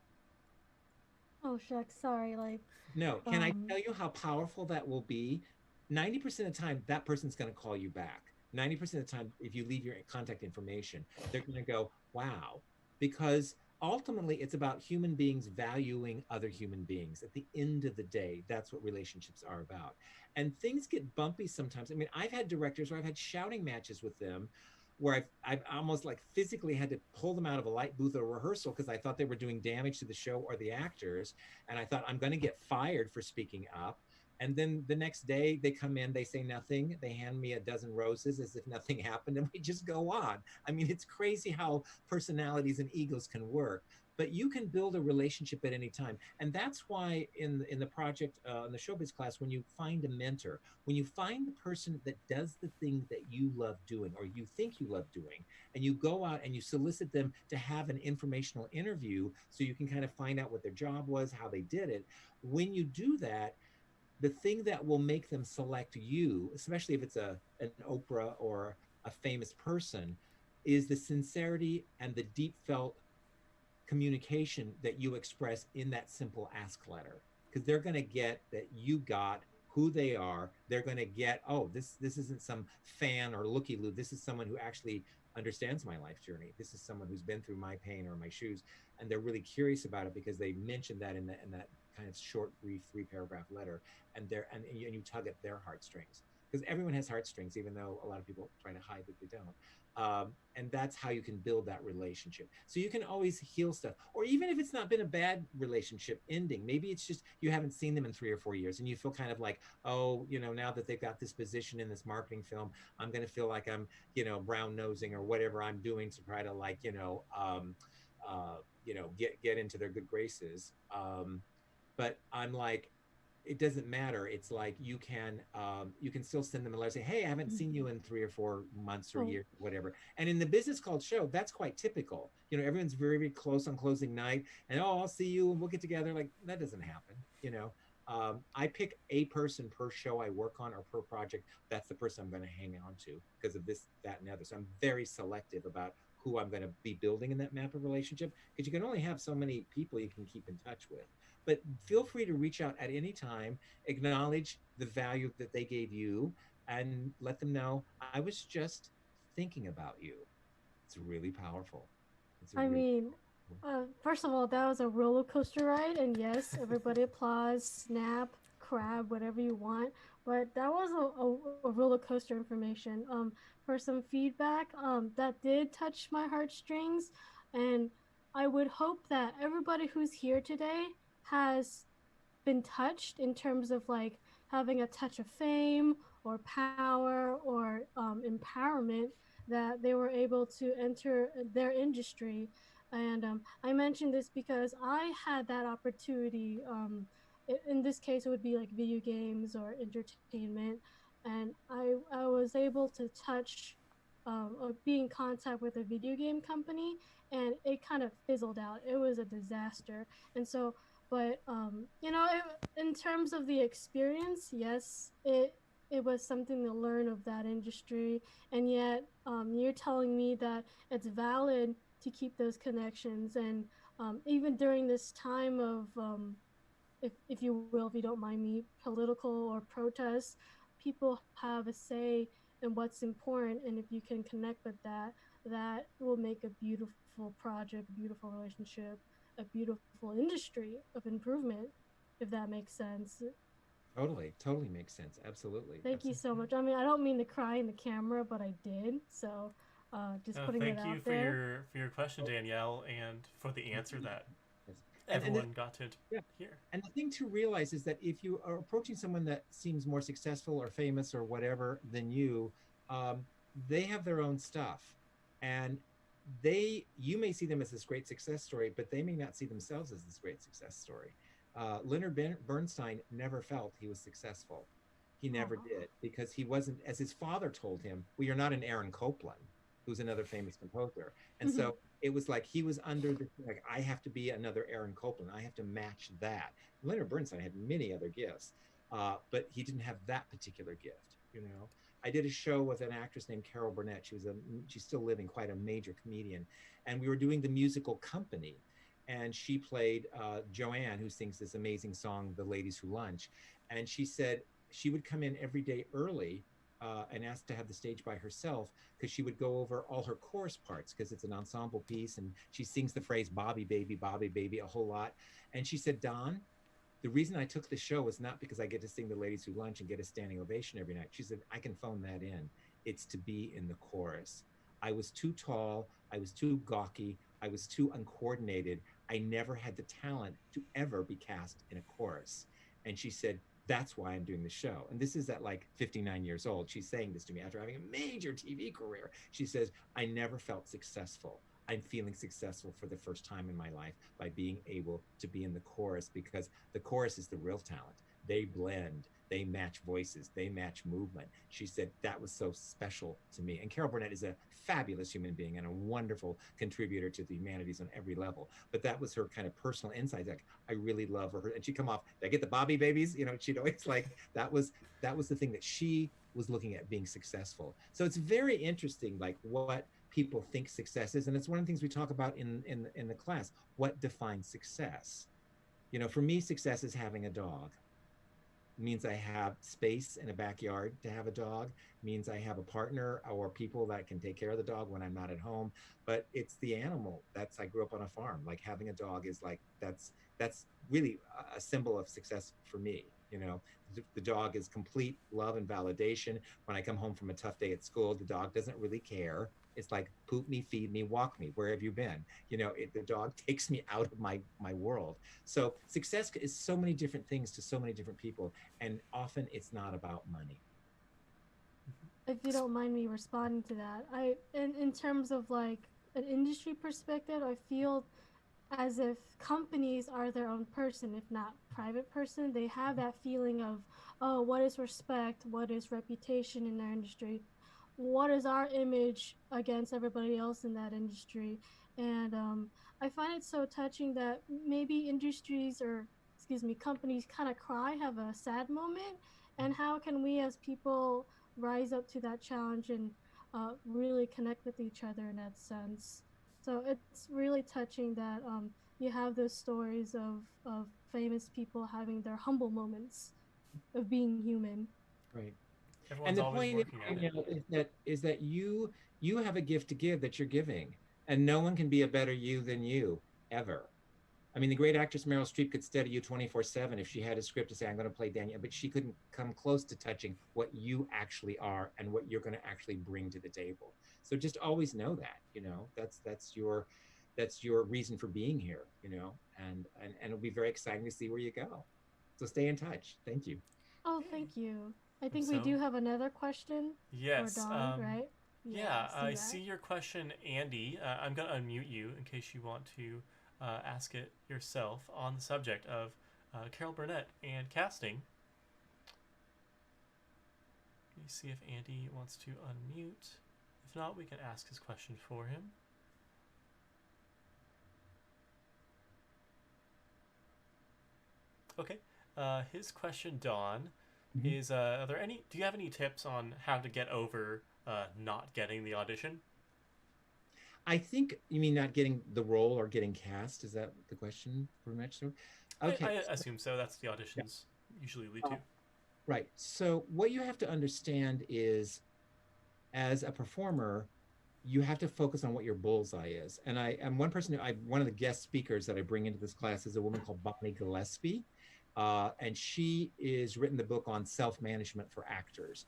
Oh, shucks, sorry, like. No, can I tell you how powerful that will be? 90% of the time, that person's going to call you back. 90% of the time, if you leave your contact information, they're going to go, wow, because ultimately it's about human beings valuing other human beings. At the end of the day, that's what relationships are about. And things get bumpy sometimes. I mean, I've had directors where I've had shouting matches with them where I've almost like physically had to pull them out of a light booth or rehearsal because I thought they were doing damage to the show or the actors. And I thought, I'm going to get fired for speaking up. And then the next day they come in, they say nothing, they hand me a dozen roses as if nothing happened, and we just go on. I mean, it's crazy how personalities and egos can work, but you can build a relationship at any time. And that's why in the project, in the showbiz class, when you find a mentor, when you find the person that does the thing that you love doing, or you think you love doing, and you go out and you solicit them to have an informational interview so you can kind of find out what their job was, how they did it. When you do that, the thing that will make them select you, especially if it's an Oprah or a famous person, is the sincerity and the deep felt communication that you express in that simple ask letter. Because they're going to get that you got who they are. They're going to get, oh, this isn't some fan or looky-loo. This is someone who actually understands my life journey. This is someone who's been through my pain or my shoes. And they're really curious about it because they mentioned that in that kind of short, brief 3-paragraph letter, and you tug at their heartstrings, because everyone has heartstrings, even though a lot of people try to hide that they don't. And that's how you can build that relationship. So you can always heal stuff, or even if it's not been a bad relationship ending, maybe it's just you haven't seen them in 3 or 4 years, and you feel kind of like, oh, you know, now that they've got this position in this marketing film, I'm going to feel like I'm, you know, brown nosing or whatever I'm doing to try to, like, get into their good graces. But I'm like, it doesn't matter. It's like you can still send them a letter, say, hey, I haven't seen you in 3 or 4 months or a year, whatever. And in the business called show, that's quite typical. You know, everyone's very, very close on closing night, and oh, I'll see you and we'll get together. Like, that doesn't happen. You know, I pick a person per show I work on or per project. That's the person I'm going to hang on to because of this, that, and the other. So I'm very selective about who I'm going to be building in that map of relationship, because you can only have so many people you can keep in touch with. But feel free to reach out at any time, acknowledge the value that they gave you, and let them know, I was just thinking about you. It's really powerful. First of all, that was a roller coaster ride, and yes, everybody applause, snap, crab, whatever you want. But that was a roller coaster information. For some feedback, that did touch my heartstrings, and I would hope that everybody who's here today has been touched in terms of like having a touch of fame or power or empowerment, that they were able to enter their industry. And I mentioned this because I had that opportunity. In this case, it would be like video games or entertainment. And I was able to touch or be in contact with a video game company, and it kind of fizzled out. It was a disaster. And so, but you know, in terms of the experience, yes, it was something to learn of that industry. And yet, you're telling me that it's valid to keep those connections. And even during this time of, if you will, if you don't mind me, political or protests, people have a say in what's important. And if you can connect with that, that will make a beautiful project, a beautiful relationship, a beautiful industry of improvement, if that makes sense. Totally makes sense. Absolutely. Thank you so much. I mean, I don't mean to cry in the camera, but I did. So just putting it out there. Thank you for your question, Danielle, and for the answer that everyone got to hear. And the thing to realize is that if you are approaching someone that seems more successful or famous or whatever than you, they have their own stuff. And you may see them as this great success story, but they may not see themselves as this great success story. Leonard Bernstein never felt he was successful. He never did, because he wasn't, as his father told him, well, you're not an Aaron Copland, who's another famous composer. And so it was like he was under the, like, I have to be another Aaron Copland. I have to match that. Leonard Bernstein had many other gifts, but he didn't have that particular gift, you know. I did a show with an actress named Carol Burnett. She's still living, quite a major comedian. And we were doing The Musical Company. And she played Joanne, who sings this amazing song, The Ladies Who Lunch. And she said she would come in every day early and ask to have the stage by herself, because she would go over all her chorus parts, because it's an ensemble piece. And she sings the phrase, Bobby, baby, a whole lot. And she said, Don, the reason I took the show was not because I get to sing The Ladies Who Lunch and get a standing ovation every night. She said, I can phone that in. It's to be in the chorus. I was too tall. I was too gawky. I was too uncoordinated. I never had the talent to ever be cast in a chorus. And she said, that's why I'm doing the show. And this is at like 59 years old. She's saying this to me after having a major TV career. She says, I never felt successful. I'm feeling successful for the first time in my life by being able to be in the chorus, because the chorus is the real talent. They blend, they match voices, they match movement. She said that was so special to me. And Carol Burnett is a fabulous human being and a wonderful contributor to the humanities on every level. But that was her kind of personal insight. Like, I really love her. And she'd come off, did I get the Bobby babies? You know, she'd always like, that was the thing that she was looking at being successful. So it's very interesting, like what people think success is. And it's one of the things we talk about in the class. What defines success? You know, for me, success is having a dog. It means I have space in a backyard to have a dog. It means I have a partner or people that can take care of the dog when I'm not at home. But it's the animal. I grew up on a farm. Like, having a dog is like, that's really a symbol of success for me. You know, the dog is complete love and validation. When I come home from a tough day at school, the dog doesn't really care. It's like, poop me, feed me, walk me. Where have you been? You know, the dog takes me out of my world. So success is so many different things to so many different people. And often it's not about money. If you don't mind me responding to that, in terms of like an industry perspective, I feel as if companies are their own person, if not private person. They have that feeling of, oh, what is respect? What is reputation in our industry? What is our image against everybody else in that industry? And I find it so touching that maybe companies kind of cry, have a sad moment. And how can we as people rise up to that challenge and really connect with each other in that sense? So it's really touching that you have those stories of famous people having their humble moments of being human. Right. Everyone's and the always point is that you have a gift to give that you're giving, and no one can be a better you than you ever. I mean, the great actress Meryl Streep could study you 24/7 if she had a script to say, I'm going to play Danielle, but she couldn't come close to touching what you actually are and what you're going to actually bring to the table. So just always know that, you know, that's your reason for being here, you know, and it'll be very exciting to see where you go. So stay in touch. Thank you. Oh, thank you. I think So- we do have another question Yes. for Dawn, right? Yeah, I that. see your question, Andy. I'm going to unmute you in case you want to ask it yourself on the subject of Carol Burnett and casting. Let me see if Andy wants to unmute. If not, we can ask his question for him. Okay. His question, Dawn, is are there any? Do you have any tips on how to get over not getting the audition? I think you mean not getting the role or getting cast. Is that the question, pretty much? So, okay. I assume so. That's the auditions usually lead to. Right. So what you have to understand is, as a performer, you have to focus on what your bullseye is. And I'm one person. One of the guest speakers that I bring into this class is a woman called Bonnie Gillespie. And she is written the book on self-management for actors.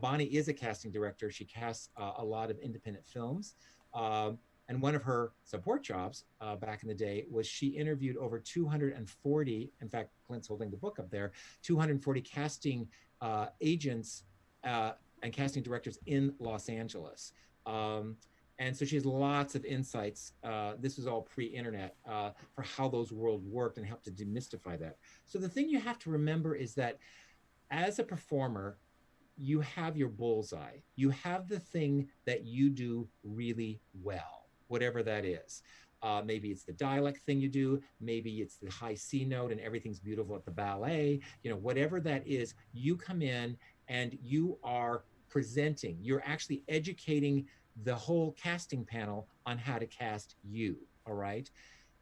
Bonnie is a casting director. She casts a lot of independent films. And one of her support jobs back in the day was she interviewed over 240, in fact, Clint's holding the book up there, 240 casting agents and casting directors in Los Angeles. And so she has lots of insights. This was all pre-internet for how those worlds worked and helped to demystify that. So the thing you have to remember is that as a performer, you have your bullseye. You have the thing that you do really well, whatever that is. Maybe it's the dialect thing you do. Maybe it's the high C note and everything's beautiful at the ballet. You know, whatever that is, you come in and you are presenting. You're actually educating the whole casting panel on how to cast you, all right?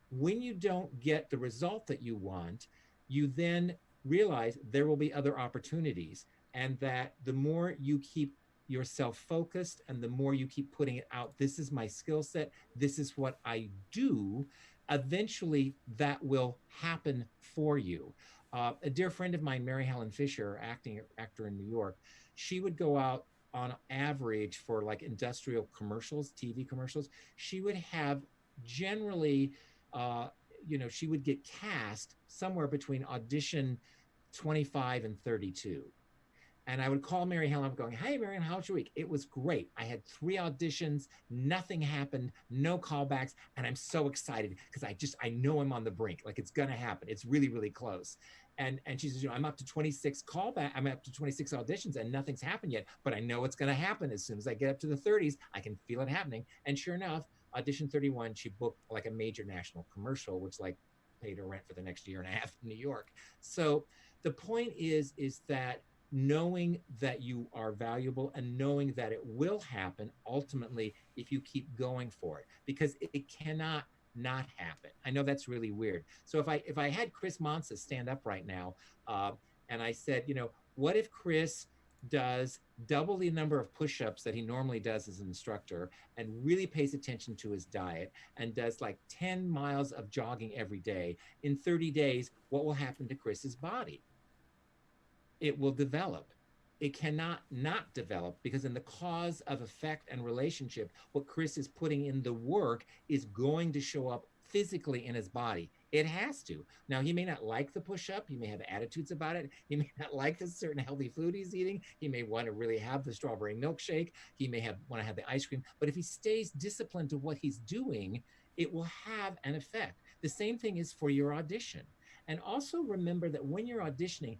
When you don't get the result that you want, you then realize there will be other opportunities, and that the more you keep yourself focused and the more you keep putting it out, this is my skill set, this is what I do, eventually that will happen for you. A dear friend of mine, Mary Helen Fisher, actor in New York, she would go out on average for like industrial commercials, TV commercials. She would have generally, she would get cast somewhere between audition 25 and 32. And I would call Mary Helen up going, hey, Mary Helen, how's your week? It was great. I had 3 auditions, nothing happened, no callbacks. And I'm so excited because I know I'm on the brink. Like it's gonna happen. It's really, really close. And she says, I'm up to 26 I'm up to 26 auditions and nothing's happened yet, but I know it's gonna happen. As soon as I get up to the 30s, I can feel it happening. And sure enough, audition 31, she booked like a major national commercial, which like paid her rent for the next year and a half in New York. So the point is that knowing that you are valuable and knowing that it will happen ultimately if you keep going for it, because it cannot not happen. I know that's really weird. So if I had Chris Monsa stand up right now and I said, what if Chris does double the number of push-ups that he normally does as an instructor and really pays attention to his diet and does like 10 miles of jogging every day, in 30 days, what will happen to Chris's body? It will develop. It cannot not develop, because in the cause of effect and relationship, what Chris is putting in the work is going to show up physically in his body. It has to. Now, he may not like the push-up. He may have attitudes about it. He may not like the certain healthy food he's eating. He may want to really have the strawberry milkshake. He may want to have the ice cream. But if he stays disciplined to what he's doing, it will have an effect. The same thing is for your audition. And also remember that when you're auditioning,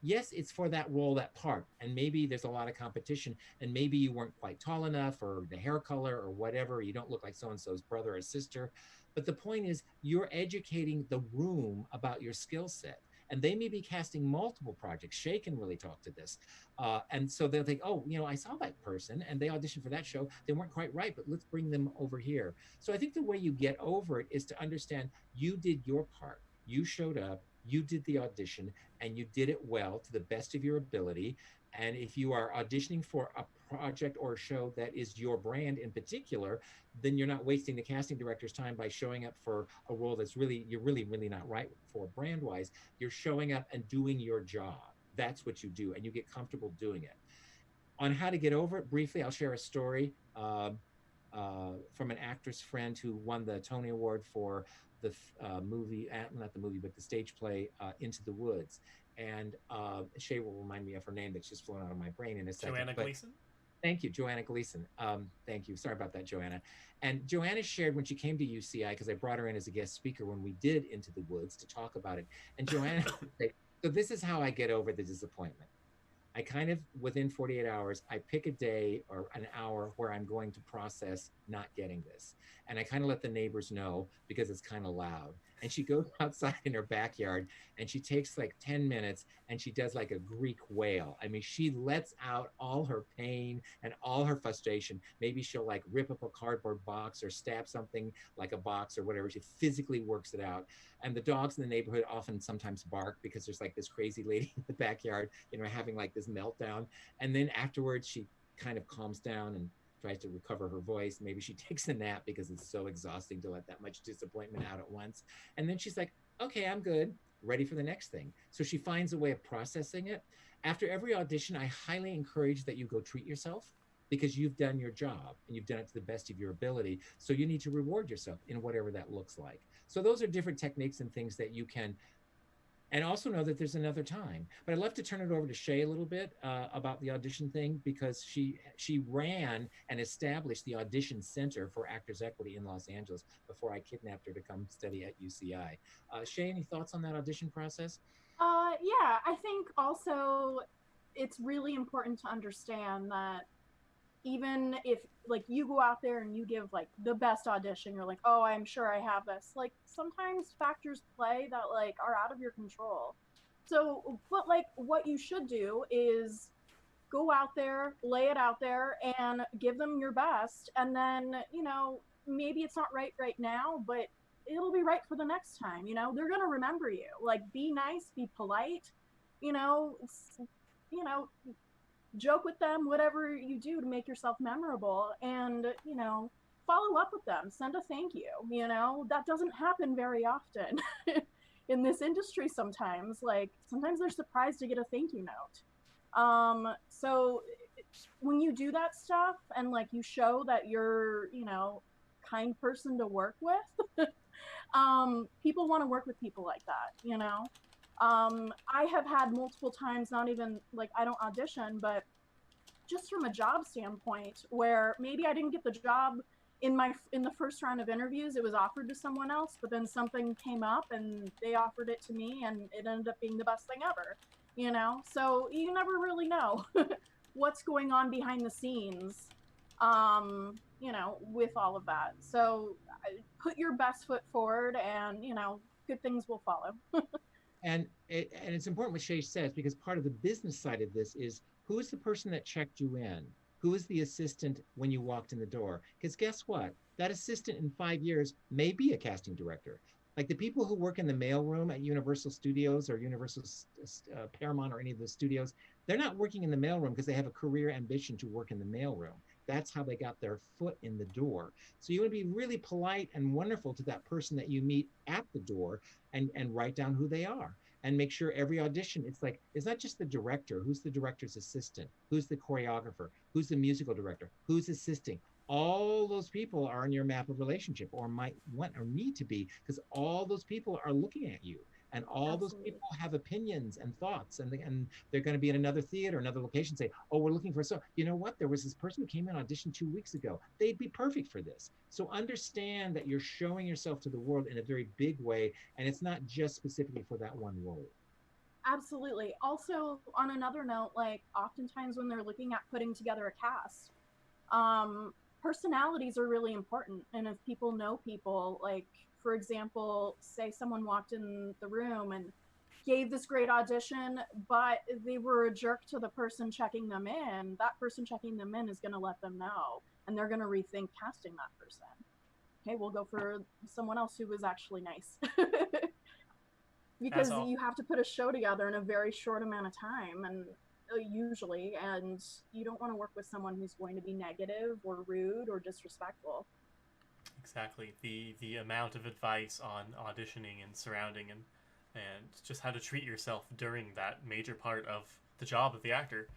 yes, it's for that role, that part, and maybe there's a lot of competition, and maybe you weren't quite tall enough, or the hair color, or whatever, you don't look like so-and-so's brother or sister. But the point is, you're educating the room about your skill set, and they may be casting multiple projects. Shay can really talk to this. And so they'll think, oh, I saw that person, and they auditioned for that show. They weren't quite right, but let's bring them over here. So I think the way you get over it is to understand you did your part. You showed up, you did the audition, and you did it well to the best of your ability. And if you are auditioning for a project or a show that is your brand in particular, then you're not wasting the casting director's time by showing up for a role that's you're really not right for brand-wise. You're showing up and doing your job. That's what you do, and you get comfortable doing it. On how to get over it, briefly, I'll share a story from an actress friend who won the Tony Award for the movie, not the movie, but the stage play Into the Woods. And Shay will remind me of her name that's just flown out of my brain in a second. Joanna Gleason? Thank you, Joanna Gleason. Thank you. Sorry about that, Joanna. And Joanna shared when she came to UCI, because I brought her in as a guest speaker when we did Into the Woods to talk about it. And Joanna said, so this is how I get over the disappointment. I kind of, within 48 hours, I pick a day or an hour where I'm going to process not getting this. And I kind of let the neighbors know because it's kind of loud. And she goes outside in her backyard and she takes like 10 minutes and she does like a Greek whale. I mean, she lets out all her pain and all her frustration. Maybe she'll like rip up a cardboard box or stab something like a box or whatever. She physically works it out. And the dogs in the neighborhood often sometimes bark because there's like this crazy lady in the backyard, you know, having like this meltdown. And then afterwards she kind of calms down and tries to recover her voice. Maybe she takes a nap because it's so exhausting to let that much disappointment out at once. And then she's like, okay, I'm good, ready for the next thing. So she finds a way of processing it. After every audition, I highly encourage that you go treat yourself because you've done your job and you've done it to the best of your ability. So you need to reward yourself in whatever that looks like. So those are different techniques and things that you can, and also know that there's another time. But I'd love to turn it over to Shay a little bit about the audition thing, because she ran and established the audition center for Actors Equity in Los Angeles before I kidnapped her to come study at UCI. Shay, any thoughts on that audition process? Yeah, I think also it's really important to understand that even if like you go out there and you give like the best audition, you're like, oh, I'm sure I have this. Like sometimes factors play that like are out of your control. So, but like what you should do is go out there, lay it out there and give them your best. And then, you know, maybe it's not right now, but it'll be right for the next time. You know, they're going to remember you. Like be nice, be polite, you know, joke with them, whatever you do to make yourself memorable, and, you know, follow up with them, send a thank you. You know, that doesn't happen very often in this industry sometimes. Like, sometimes they're surprised to get a thank you note. So when you do that stuff and, like, you show that you're, you know, kind person to work with, people want to work with people like that, you know? I have had multiple times, not even like I don't audition, but just from a job standpoint, where maybe I didn't get the job in the first round of interviews, it was offered to someone else, but then something came up and they offered it to me and it ended up being the best thing ever, you know? So you never really know what's going on behind the scenes, you know, with all of that. So put your best foot forward and, you know, good things will follow. And it's important what Shay says, because part of the business side of this is, who is the person that checked you in? Who is the assistant when you walked in the door? Because guess what? That assistant in 5 years may be a casting director. Like the people who work in the mailroom at Universal Studios or Universal Paramount or any of the studios, they're not working in the mailroom because they have a career ambition to work in the mailroom. That's how they got their foot in the door. So you want to be really polite and wonderful to that person that you meet at the door, and write down who they are. And make sure every audition, it's like, it's not just the director, who's the director's assistant, who's the choreographer, who's the musical director, who's assisting. All those people are on your map of relationship, or might want or need to be, because all those people are looking at you. And all Absolutely. Those people have opinions and thoughts, and they're going to be in another theater, another location, say, oh, we're looking for, so you know what? There was this person who came in auditioned 2 weeks ago. They'd be perfect for this. So understand that you're showing yourself to the world in a very big way, and it's not just specifically for that one role. Absolutely. Also, on another note, like oftentimes when they're looking at putting together a cast, personalities are really important. And if people know people, like, for example, say someone walked in the room and gave this great audition, but they were a jerk to the person checking them in, that person checking them in is going to let them know, and they're going to rethink casting that person. Okay, we'll go for someone else who was actually nice. Because you have to put a show together in a very short amount of time, and usually, and you don't want to work with someone who's going to be negative or rude or disrespectful. Exactly. The amount of advice on auditioning and surrounding and just how to treat yourself during that major part of the job of the actor.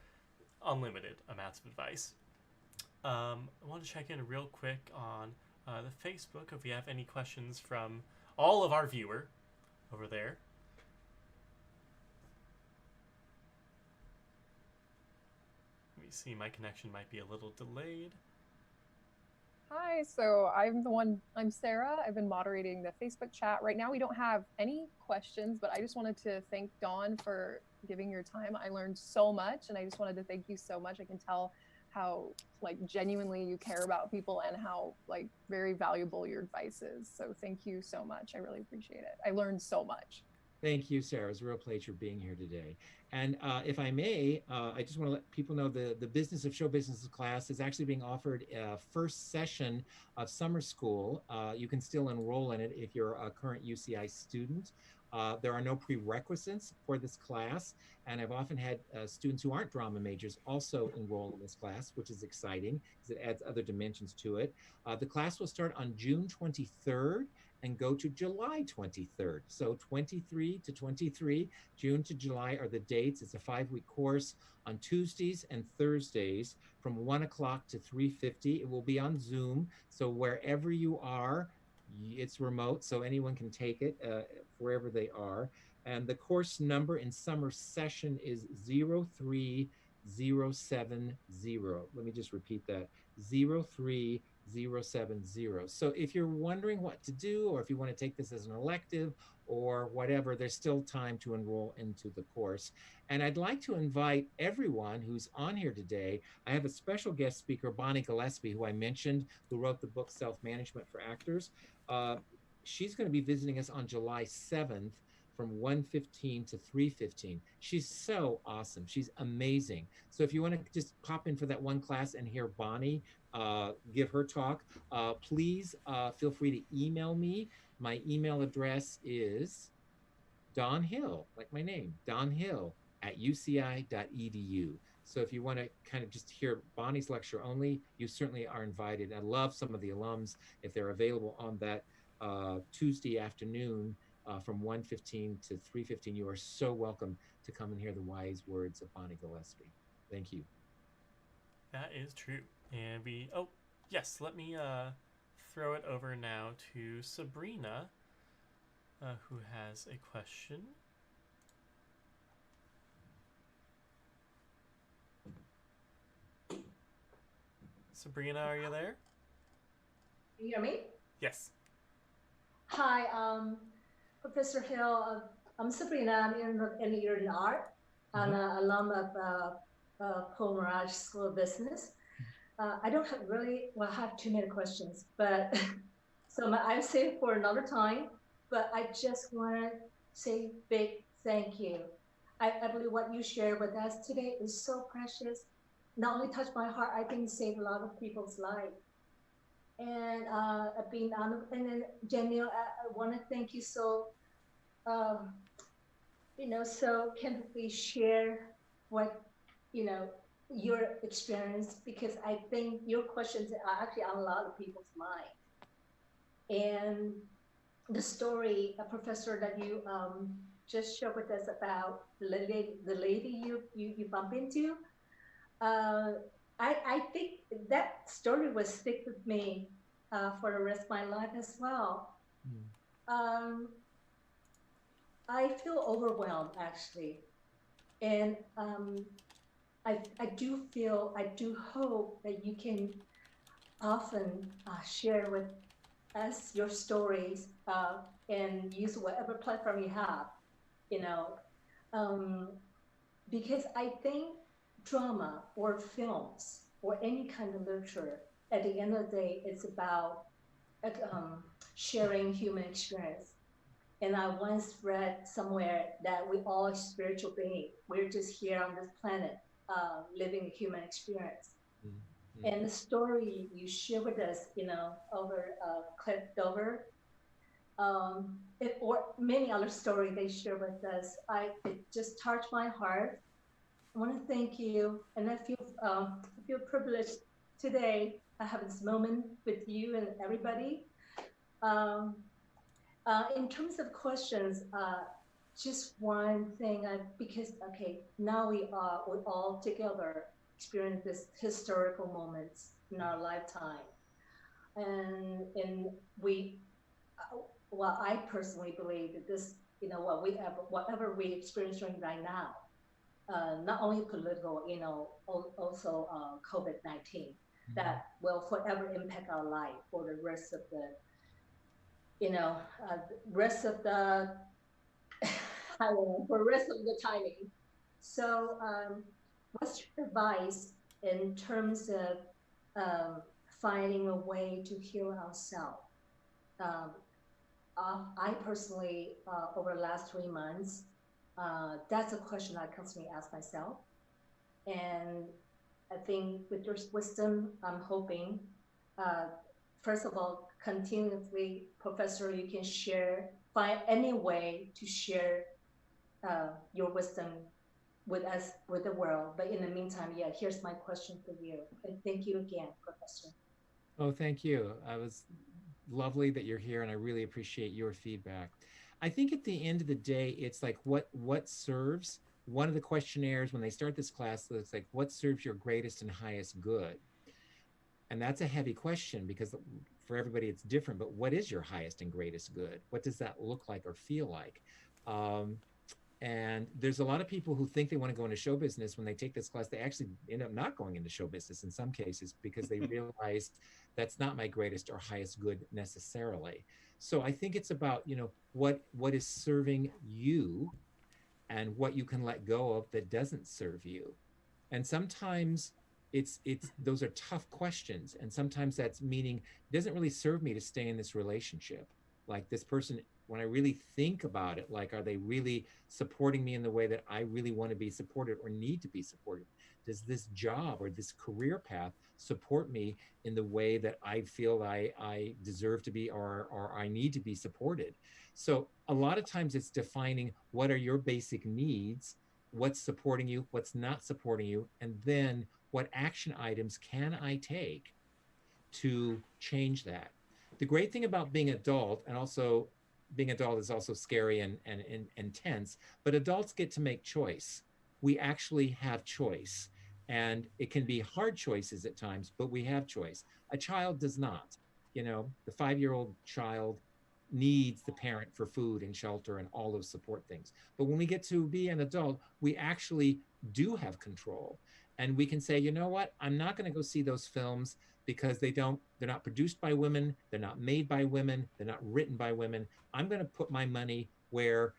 Unlimited amounts of advice. I want to check in real quick on the Facebook if we have any questions from all of our viewer over there. Let me see, my connection might be a little delayed. Hi, so I'm Sarah. I've been moderating the Facebook chat. Right now we don't have any questions, but I just wanted to thank Dawn for giving your time. I learned so much, and I just wanted to thank you so much. I can tell how like genuinely you care about people and how like very valuable your advice is. So thank you so much. I really appreciate it. I learned so much. Thank you, Sarah. It's a real pleasure being here today. And if I may, I just want to let people know the Business of Show Business class is actually being offered first session of summer school. You can still enroll in it if you're a current UCI student. There are no prerequisites for this class, and I've often had students who aren't drama majors also enroll in this class, which is exciting because it adds other dimensions to it. The class will start on June 23rd and go to July 23rd. So 23 to 23, June to July are the dates. It's a 5-week course on Tuesdays and Thursdays from 1 o'clock to 3:50. It will be on Zoom. So wherever you are, it's remote, so anyone can take it wherever they are. And the course number in summer session is 03070. Let me just repeat that, 03070. So if you're wondering what to do, or if you want to take this as an elective or whatever, there's still time to enroll into the course. And I'd like to invite everyone who's on here today. I have a special guest speaker, 𝗵𝗫 𝗵𝗃𝗃, who I mentioned, who wrote the book Self-Management for Actors. She's going to be visiting us on July 7th from 1:15 to 3:15. She's so awesome. She's amazing. So if you want to just pop in for that one class and hear Bonnie give her talk, please feel free to email me. My email address is donhill, like my name, donhill@uci.edu. So if you want to kind of just hear Bonnie's lecture only, you certainly are invited. I love some of the alums, if they're available on that Tuesday afternoon from 1:15 to 3:15, you are so welcome to come and hear the wise words of 𝗵𝗫 𝗵𝗃𝗃. Thank you. That is true. And oh, yes, let me throw it over now to Sabrina, who has a question. Sabrina, are you there? Can you hear me? Yes. Hi, Professor Hill. I'm Sabrina. I'm in Anteaters in art. I'm an alum of 𝗗𝗄𝗎𝗄 School of Business. I don't have too many questions, but so I'll save it for another time. But I just want to say big thank you. I believe what you shared with us today is so precious. Not only touched my heart, I think saved a lot of people's lives. And being on, and then Janelle, I want to thank you so, so candidly share what, your experience, because I think your questions are actually on a lot of people's mind. And the story, a professor that you just shared with us about the lady you bump into, I think that story will stick with me for the rest of my life as well. I feel overwhelmed, actually. And I do hope that you can often share with us your stories and use whatever platform you have, because I think drama or films or any kind of literature, at the end of the day, it's about sharing human experience. And I once read somewhere that we all are spiritual beings. We're just here on this planet living a human experience. And the story you share with us, over Claire Trevor, or many other stories they share with us, it just touched my heart. I want to thank you, and I feel privileged today. I have this moment with you and everybody. In terms of questions, just one thing, because now we all together experience this historical moments in our lifetime, and well, I personally believe that this, whatever we experiencing right now, not only political, also COVID-19, that will forever impact our life for the rest of the, rest of the, I don't know, for the rest of the timing. So what's your advice in terms of finding a way to heal ourselves? I personally, over the last 3 months, that's a question I constantly ask myself. And I think with your wisdom, I'm hoping, first of all, continuously, Professor, you can find any way to share your wisdom with us, with the world. But in the meantime, yeah, here's my question for you. And thank you again, Professor. Oh, thank you. It was lovely that you're here, and I really appreciate your feedback. I think at the end of the day, it's like what serves. One of the questionnaires when they start this class, it's like, what serves your greatest and highest good? And that's a heavy question because for everybody it's different, but what is your highest and greatest good? What does that look like or feel like? And there's a lot of people who think they want to go into show business. When they take this class, they actually end up not going into show business in some cases because they realize that's not my greatest or highest good necessarily. So I think it's about, what is serving you and what you can let go of that doesn't serve you. And sometimes those are tough questions. And sometimes that's meaning it doesn't really serve me to stay in this relationship. Like this person, when I really think about it, like, are they really supporting me in the way that I really want to be supported or need to be supported? Does this job or this career path support me in the way that I feel I deserve to be or I need to be supported? So a lot of times it's defining what are your basic needs, what's supporting you, what's not supporting you, and then what action items can I take to change that? The great thing about being adult, and also being adult is also scary and intense, but adults get to make choice. We actually have choice. And it can be hard choices at times, but we have choice. A child does not. The 5-year-old child needs the parent for food and shelter and all those support things. But when we get to be an adult, we actually do have control. And we can say, you know what, I'm not going to go see those films because they're not produced by women, they're not made by women, they're not written by women. I'm going to put my money where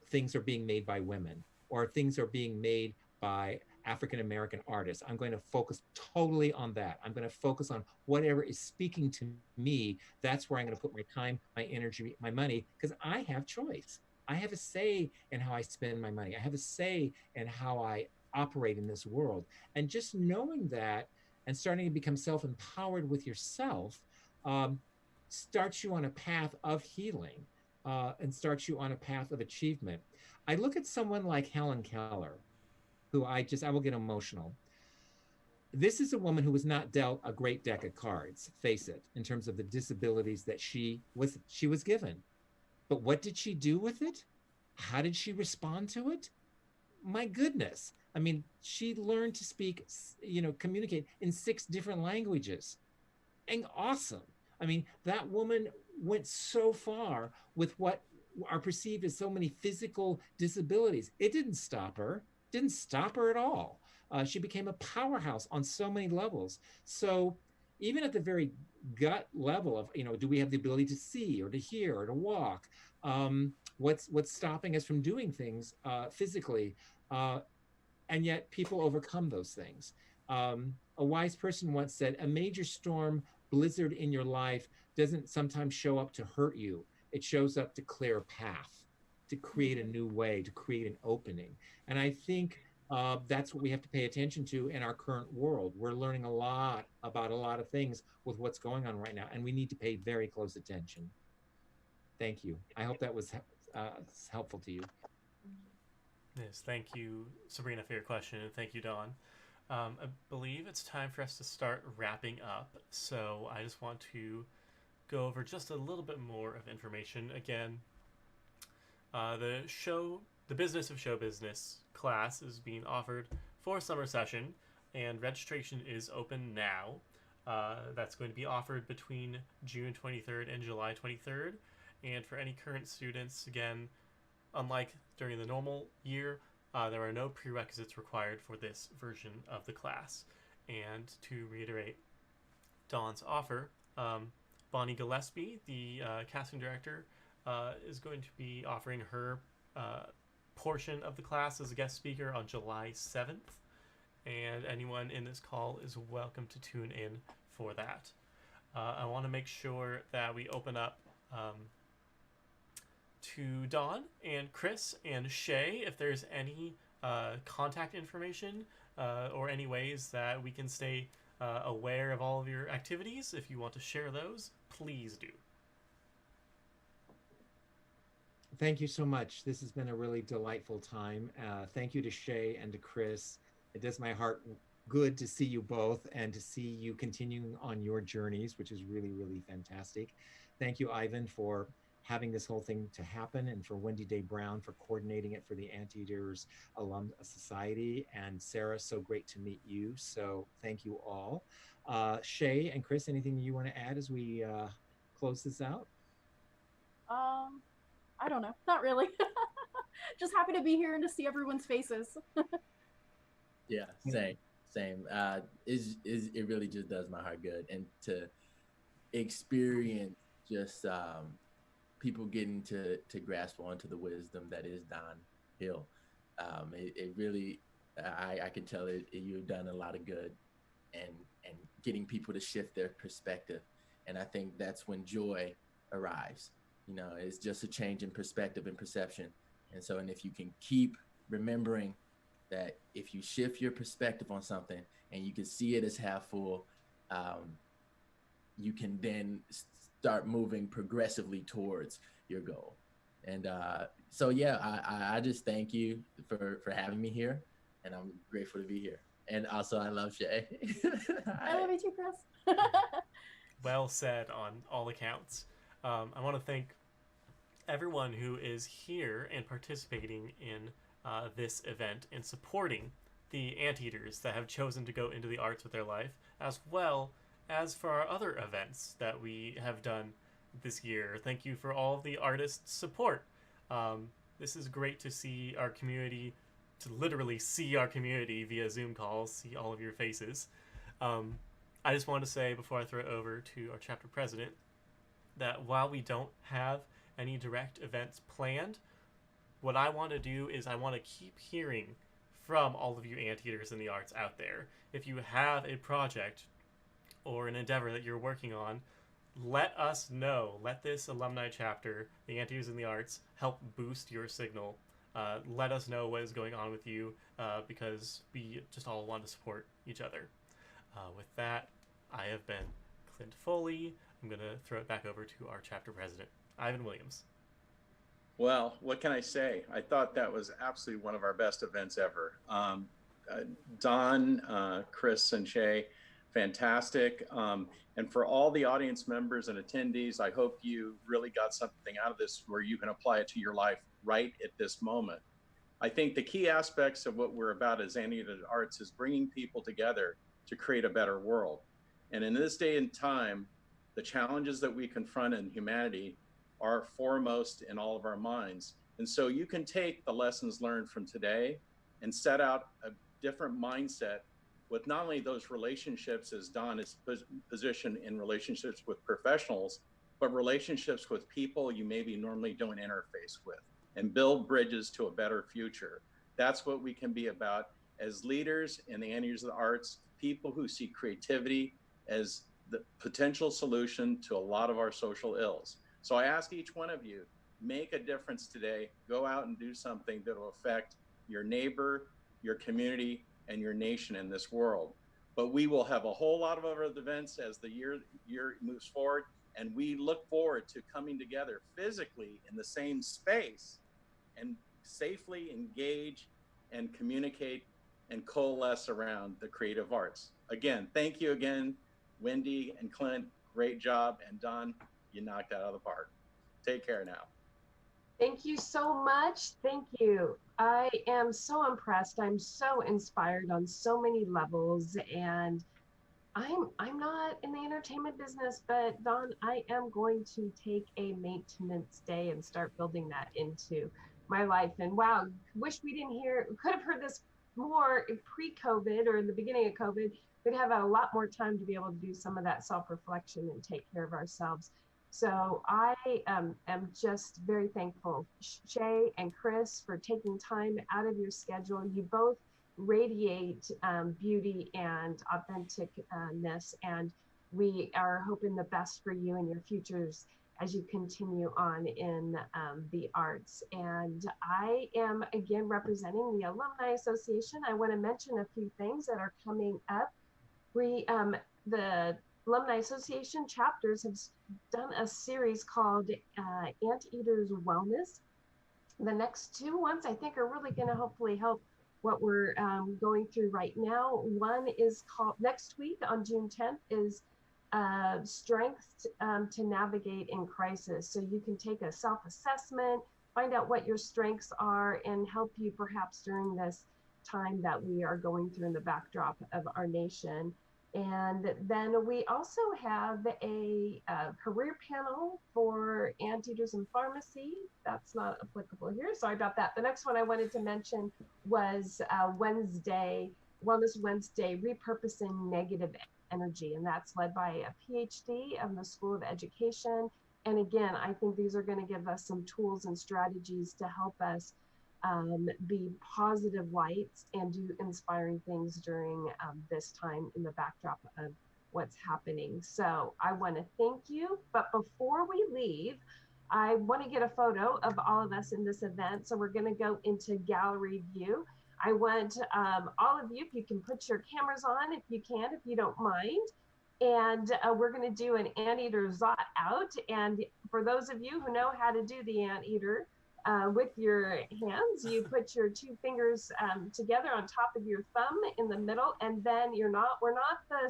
things are being made by women or things are being made by African-American artists. I'm going to focus totally on that. I'm going to focus on whatever is speaking to me. That's where I'm going to put my time, my energy, my money, because I have choice. I have a say in how I spend my money. I have a say in how I operate in this world. And just knowing that and starting to become self-empowered with yourself starts you on a path of healing and starts you on a path of achievement. I look at someone like Helen Keller, who I will get emotional. This is a woman who was not dealt a great deck of cards, face it, in terms of the disabilities that she was given. But what did she do with it? How did she respond to it? My goodness. I mean, she learned to speak, communicate in 6 different languages. And awesome. I mean, that woman went so far with what are perceived as so many physical disabilities. It didn't stop her. Didn't stop her at all. She became a powerhouse on so many levels. So even at the very gut level of, do we have the ability to see or to hear or to walk? What's stopping us from doing things physically? And yet people overcome those things. A wise person once said, a major storm, blizzard in your life doesn't sometimes show up to hurt you. It shows up to clear a path, to create a new way, to create an opening. And I think that's what we have to pay attention to in our current world. We're learning a lot about a lot of things with what's going on right now, and we need to pay very close attention. Thank you. I hope that was helpful to you. Yes, thank you, Sabrina, for your question, and thank you, Dawn. I believe it's time for us to start wrapping up, so I just want to go over just a little bit more of information. Again, the Business of Show Business class is being offered for summer session, and registration is open now. That's going to be offered between June 23rd and July 23rd, And for any current students, again, unlike during the normal year, there are no prerequisites required for this version of the class. And to reiterate Dawn's offer, Bonnie Gillespie, the casting director, is going to be offering her portion of the class as a guest speaker on July 7th. And anyone in this call is welcome to tune in for that. I want to make sure that we open up to Dawn and Chris and Shay if there's any contact information or any ways that we can stay aware of all of your activities. If you want to share those, please do. Thank you so much. This has been a really delightful time. Thank you to Shay and to Chris. It does my heart good to see you both and to see you continuing on your journeys, which is really, really fantastic. Thank you, Ivan, for having this whole thing to happen, and for Wendy Day Brown for coordinating it for the Anteaters Alum Society. And Sarah, so great to meet you. So thank you all. Shay and Chris, anything you want to add as we close this out? I don't know, not really. Just happy to be here and to see everyone's faces. Yeah, same. It really just does my heart good, and to experience just people getting to grasp onto the wisdom that is Don Hill. It really, I can tell you've done a lot of good, and getting people to shift their perspective, and I think that's when joy arrives. You know, it's just a change in perspective and perception, and if you can keep remembering that if you shift your perspective on something and you can see it as half full, you can then start moving progressively towards your goal. And so, yeah, I just thank you for having me here, and I'm grateful to be here. And also, I love Shay. I love you too, Chris. Well said on all accounts. I want to thank everyone who is here and participating in this event and supporting the Anteaters that have chosen to go into the arts with their life, as well as for our other events that we have done this year. Thank you for all of the artists' support. This is great to see our community, to literally see our community via Zoom calls, see all of your faces. I just want to say before I throw it over to our chapter president that while we don't have any direct events planned, what I want to do is I want to keep hearing from all of you Anteaters in the arts out there. If you have a project or an endeavor that you're working on, let us know. Let this alumni chapter, the Anteaters in the Arts, help boost your signal. Let us know what is going on with you because we just all want to support each other. With that, I have been Clint Foley. I'm going to throw it back over to our chapter president, Ivan Williams. Well, what can I say? I thought that was absolutely one of our best events ever. Don, Chris, and Shay, fantastic. And for all the audience members and attendees, I hope you really got something out of this where you can apply it to your life right at this moment. I think the key aspects of what we're about as Anteaters Arts is bringing people together to create a better world. And in this day and time, the challenges that we confront in humanity are foremost in all of our minds. And so you can take the lessons learned from today and set out a different mindset with not only those relationships as Don is positioned in relationships with professionals, but relationships with people you maybe normally don't interface with, and build bridges to a better future. That's what we can be about as leaders in the Anteaters of the Arts, people who see creativity as the potential solution to a lot of our social ills. So I ask each one of you, make a difference today. Go out and do something that will affect your neighbor, your community, and your nation in this world. But we will have a whole lot of other events as the year moves forward, and we look forward to coming together physically in the same space and safely engage and communicate and coalesce around the creative arts. Again, thank you again, Wendy and Clint, great job. And Don, you knocked it out of the park. Take care now. Thank you so much. Thank you. I am so impressed. I'm so inspired on so many levels. And I'm not in the entertainment business, but Don, I am going to take a maintenance day and start building that into my life. And wow, wish we could have heard this more pre-COVID or in the beginning of COVID. We'd have a lot more time to be able to do some of that self-reflection and take care of ourselves. So I am just very thankful, Shay and Chris, for taking time out of your schedule. You both radiate beauty and authenticness, and we are hoping the best for you and your futures as you continue on in the arts. And I am again representing the Alumni Association. I want to mention a few things that are coming up. The Alumni Association chapters have done a series called Anteaters Wellness. The next two ones I think are really going to hopefully help what we're going through right now. One is called, next week on June 10th, is Strength to Navigate in Crisis. So you can take a self-assessment, find out what your strengths are, and help you perhaps during this time that we are going through in the backdrop of our nation. And then we also have a career panel for Anteaters in pharmacy. That's not applicable here. Sorry about that. The next one I wanted to mention was Wednesday, Wellness Wednesday, Repurposing Negative Energy. And that's led by a PhD of the School of Education. And again, I think these are going to give us some tools and strategies to help us be positive lights and do inspiring things during this time in the backdrop of what's happening. So I want to thank you. But before we leave, I want to get a photo of all of us in this event. So we're going to go into gallery view. I want all of you, if you can put your cameras on, if you don't mind. And we're going to do an anteater zot out. And for those of you who know how to do the anteater, with your hands, you put your two fingers together on top of your thumb in the middle, and then we're not the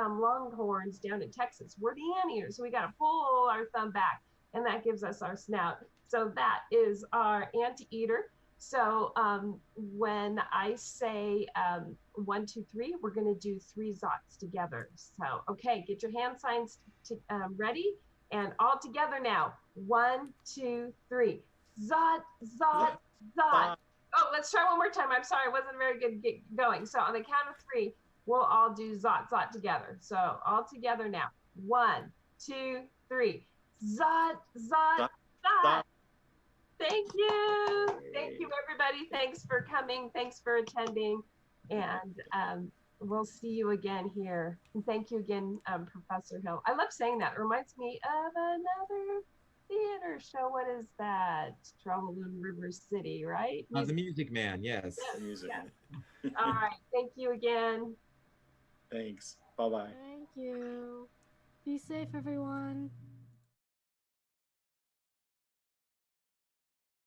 longhorns down in Texas. We're the anteaters, so we got to pull our thumb back, and that gives us our snout. So that is our anteater. So when I say 1, 2, 3, we're going to do 3 zots together. So okay, get your hand signs ready, and all together now. 1, 2, 3. Zot, zot, zot. Oh, let's try one more time. I'm sorry, I wasn't very good going. So on the count of 3, we'll all do zot, zot together. So all together now. 1, 2, 3. Zot, zot, zot. Thank you. Thank you, everybody. Thanks for coming. Thanks for attending. And we'll see you again here. And thank you again, Professor Hill. I love saying that. It reminds me of another theater show. What is that? Trouble in River City, right? The Music Man, yes. Yes, Music. yes. All right. Thank you again. Thanks. Bye-bye. Thank you. Be safe, everyone.